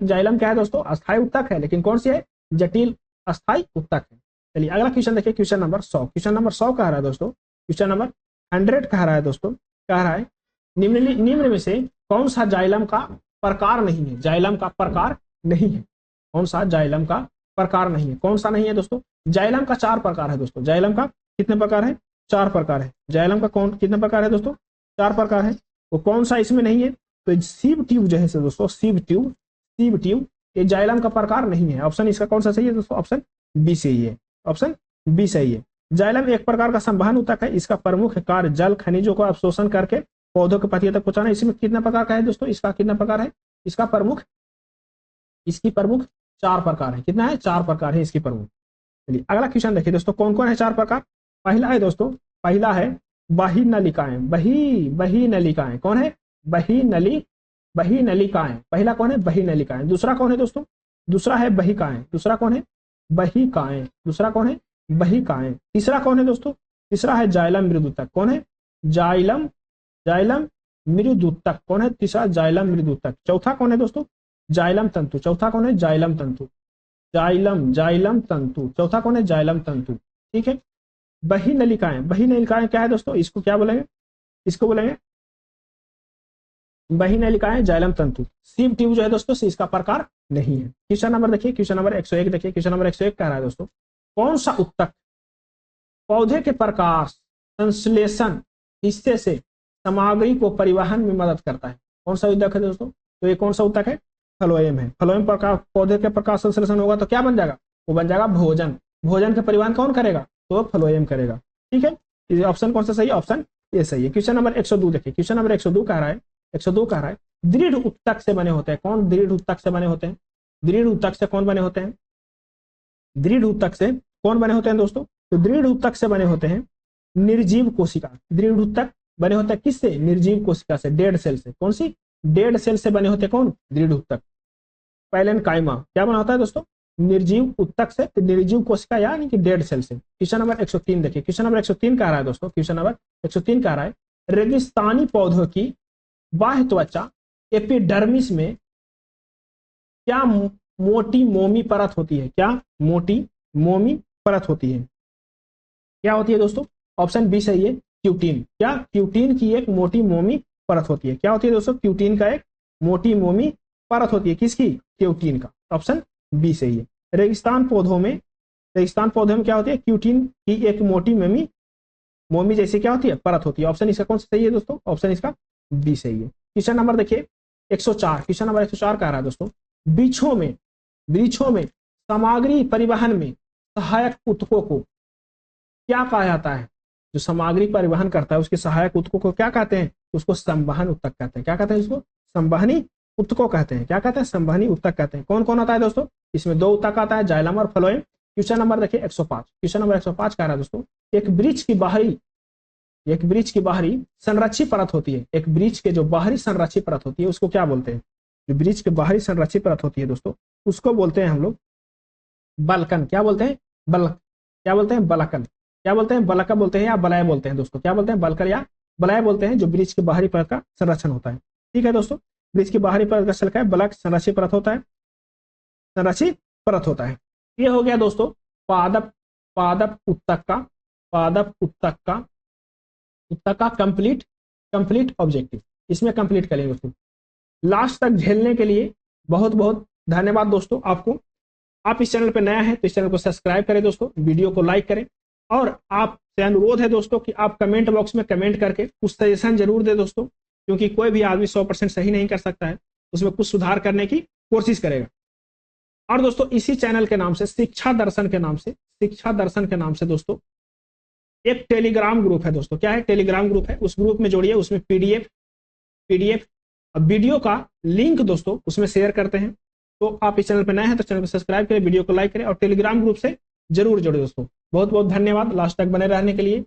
जाइलम क्या है दोस्तों? अस्थायी उत्तक है, लेकिन कौन सी है? जटिल अस्थायी उत्तक है। चलिए अगला क्वेश्चन देखिए, क्वेश्चन नंबर 100। क्वेश्चन नंबर 100 कह रहा है दोस्तों, क्वेश्चन नंबर 100 कह रहा है दोस्तों, कह रहा है निम्न में से कौन सा जाइलम का प्रकार नहीं है? जाइलम का प्रकार नहीं है, कौन सा जाइलम का प्रकार नहीं है? कौन सा नहीं है दोस्तों? जाइलम का 4 प्रकार है दोस्तों। जाइलम का कितने प्रकार है? 4 प्रकार है। जाइलम का कौन कितने प्रकार है दोस्तों? 4 प्रकार है। वो कौन सा इसमें नहीं है? तो सीव ट्यूब जो है दोस्तों, सीव ट्यूब ये जाइलम का प्रकार नहीं है। ऑप्शन इसका कौन सा सही है दोस्तों? ऑप्शन बी सही है, ऑप्शन बी सही है। जाइलम एक प्रकार का संवहन उत्तक है। इसका प्रमुख कार्य जल खनिजों को अवशोषण करके पौधों के पत्तियों तक पहुंचाना। इसमें कितना प्रकार का है दोस्तों? इसका कितना प्रकार है? इसकी प्रमुख 4 प्रकार है। कितना है? 4 प्रकार है इसकी प्रमुख। चलिए अगला क्वेश्चन देखिए दोस्तों, कौन कौन है 4 प्रकार? पहला है दोस्तों, पहला है बही नलिकाएं। बही नलिकाएं कौन है? बही नलिकाएं। पहला कौन है? बही नलिकाएं। दूसरा कौन है दोस्तों? दूसरा है बहिकाएं। दूसरा कौन है? बहिकाएं। दूसरा कौन है? बहिकाएं। तीसरा कौन है दोस्तों? तीसरा है जाइलम मृदुतक। कौन है? जाइलम मृदुतक। कौन है तीसरा? जाइलम मृदुतक। चौथा कौन है दोस्तों? जाइलम तंतु। चौथा कौन है? जाइलम तंतु। जाइलम तंतु। चौथा कौन है? जाइलम तंतु। ठीक है। बही नलिकाएं क्या है दोस्तों? इसको क्या बोलेंगे? इसको बोलेंगे बही नलिकाएं, जाइलम तंतु। सीव ट्यूब जो है दोस्तों इसका प्रकार नहीं है। क्वेश्चन नंबर देखिए, क्वेश्चन नंबर 101 देखिए, क्वेश्चन नंबर 101 कह रहा है दोस्तों, कौन सा उत्तक पौधे के प्रकाश संश्लेषण हिस्से से सामग्री को परिवहन में मदद करता है? कौन सा उत्तक है दोस्तों? तो ये कौन सा उत्तक है? फ्लोएम है। फ्लोएम प्रकार पौधे के प्रकाश संश्लेषण होगा तो क्या बन जाएगा? वो बन जाएगा भोजन। भोजन का परिवहन कौन करेगा? तो फ्लोएम करेगा। ठीक है, ऑप्शन कौन सा सही है? ऑप्शन ये सही है। क्वेश्चन नंबर 102 देखिए, क्वेश्चन नंबर 102 कह रहा है, 102 कह रहा है दृढ़ उत्तक से बने होते हैं। कौन दृढ़ उत्तक से बने होते हैं? दृढ़ उत्तक से कौन बने होते हैं? दृढ़ उत्तक से कौन बने होते हैं दोस्तों? तो दृढ़ उत्तक से बने होते हैं निर्जीव कोशिका। दृढ़ उत्तक बने होते हैं किससे? निर्जीव कोशिका से, डेड सेल से। कौन सी? डेड सेल से बने होते हैं कौन? दृढ़ उत्तक। पैलेनकाइमा क्या बना होता है दोस्तों? निर्जीव उत्तक से, निर्जीव कोशिका यानी कि डेड सेल से। क्वेश्चन नंबर 103 देखिए, क्वेश्चन नंबर 103 कह रहा है दोस्तों, क्वेश्चन नंबर 103 कह रहा है रेगिस्तानी पौधों की बाह्य त्वचा एपिडर्मिस में क्या मोटी मोमी परत होती है? क्या मोटी मोमी परत होती है? क्या होती है दोस्तों? ऑप्शन बी सही है, क्यूटीन। क्या? क्यूटीन की एक मोटी मोमी परत होती है। क्या होती है दोस्तों? क्यूटीन का एक मोटी मोमी परत होती है। किसकी? क्यूटीन का। ऑप्शन बी सही है। रेगिस्तान पौधों में क्या होती है? क्यूटीन की एक मोटी मोमी जैसे क्या होती है? परत होती है। ऑप्शन इसका कौन सा सही है दोस्तों? ऑप्शन इसका बी सही है। क्वेश्चन नंबर देखिए 104, क्वेश्चन नंबर 104 कह रहा है दोस्तों, वृक्षों में सामग्री परिवहन में सहायक ऊतकों को क्या कहा जाता है? जो सामग्री परिवहन करता है उसके सहायक ऊतकों को क्या कहते हैं? उसको संवहन ऊतक कहते हैं। क्या कहते हैं इसको? संवहनी ऊतकों कहते हैं। क्या कहते हैं? संवहनी ऊतक कहते हैं। कौन कौन आता है दोस्तों? इसमें 2 ऊतक आता है, जाइलम और फ्लोएम। क्वेश्चन नंबर देखिए 105, क्वेश्चन नंबर 105 कह रहा है दोस्तों, एक वृक्ष की बाहरी संरक्षी परत होती है। एक वृक्ष के जो बाहरी संरक्षी परत होती है उसको क्या बोलते हैं? जो वृक्ष के बाहरी संरक्षी परत होती है दोस्तों उसको बोलते हैं हम लोग बलकन। क्या बोलते हैं? क्या बोलते हैं? बलकन। क्या बोलते हैं? बलका बोलते हैं या बलय बोलते हैं दोस्तों? क्या बोलते हैं? बलकर या बलय बोलते हैं, जो वृक्ष के बाहरी परत का संरक्षण होता है। ठीक है दोस्तों, वृक्ष की बाहरी परत का शल्क है, बलक संरक्षी परत होता है, संरक्षी परत होता है। ये हो गया दोस्तों पादप उत्तक का कंप्लीट ऑब्जेक्टिव। इसमें कंप्लीट करेंगे दोस्तों। लास्ट तक झेलने के लिए बहुत बहुत धन्यवाद दोस्तों आपको। आप इस चैनल पर नया है तो इस चैनल को सब्सक्राइब करें दोस्तों, वीडियो को लाइक करें, और आपसे अनुरोध है दोस्तों कि आप कमेंट बॉक्स में कमेंट करके कुछ सजेशन जरूर दे दोस्तों, क्योंकि कोई भी आदमी 100% सही नहीं कर सकता है, उसमें कुछ सुधार करने की कोशिश करेगा। और दोस्तों इसी चैनल के नाम से शिक्षा दर्शन के नाम से दोस्तों एक टेलीग्राम ग्रुप है दोस्तों। क्या है? टेलीग्राम ग्रुप है, उस ग्रुप में जोड़िए। उसमें पीडीएफ वीडियो का लिंक दोस्तों उसमें शेयर करते हैं। तो आप इस चैनल पर नए हैं तो चैनल को सब्सक्राइब करें, वीडियो को लाइक करें और टेलीग्राम ग्रुप से जरूर जुड़े दोस्तों। बहुत बहुत धन्यवाद लास्ट तक बने रहने के लिए।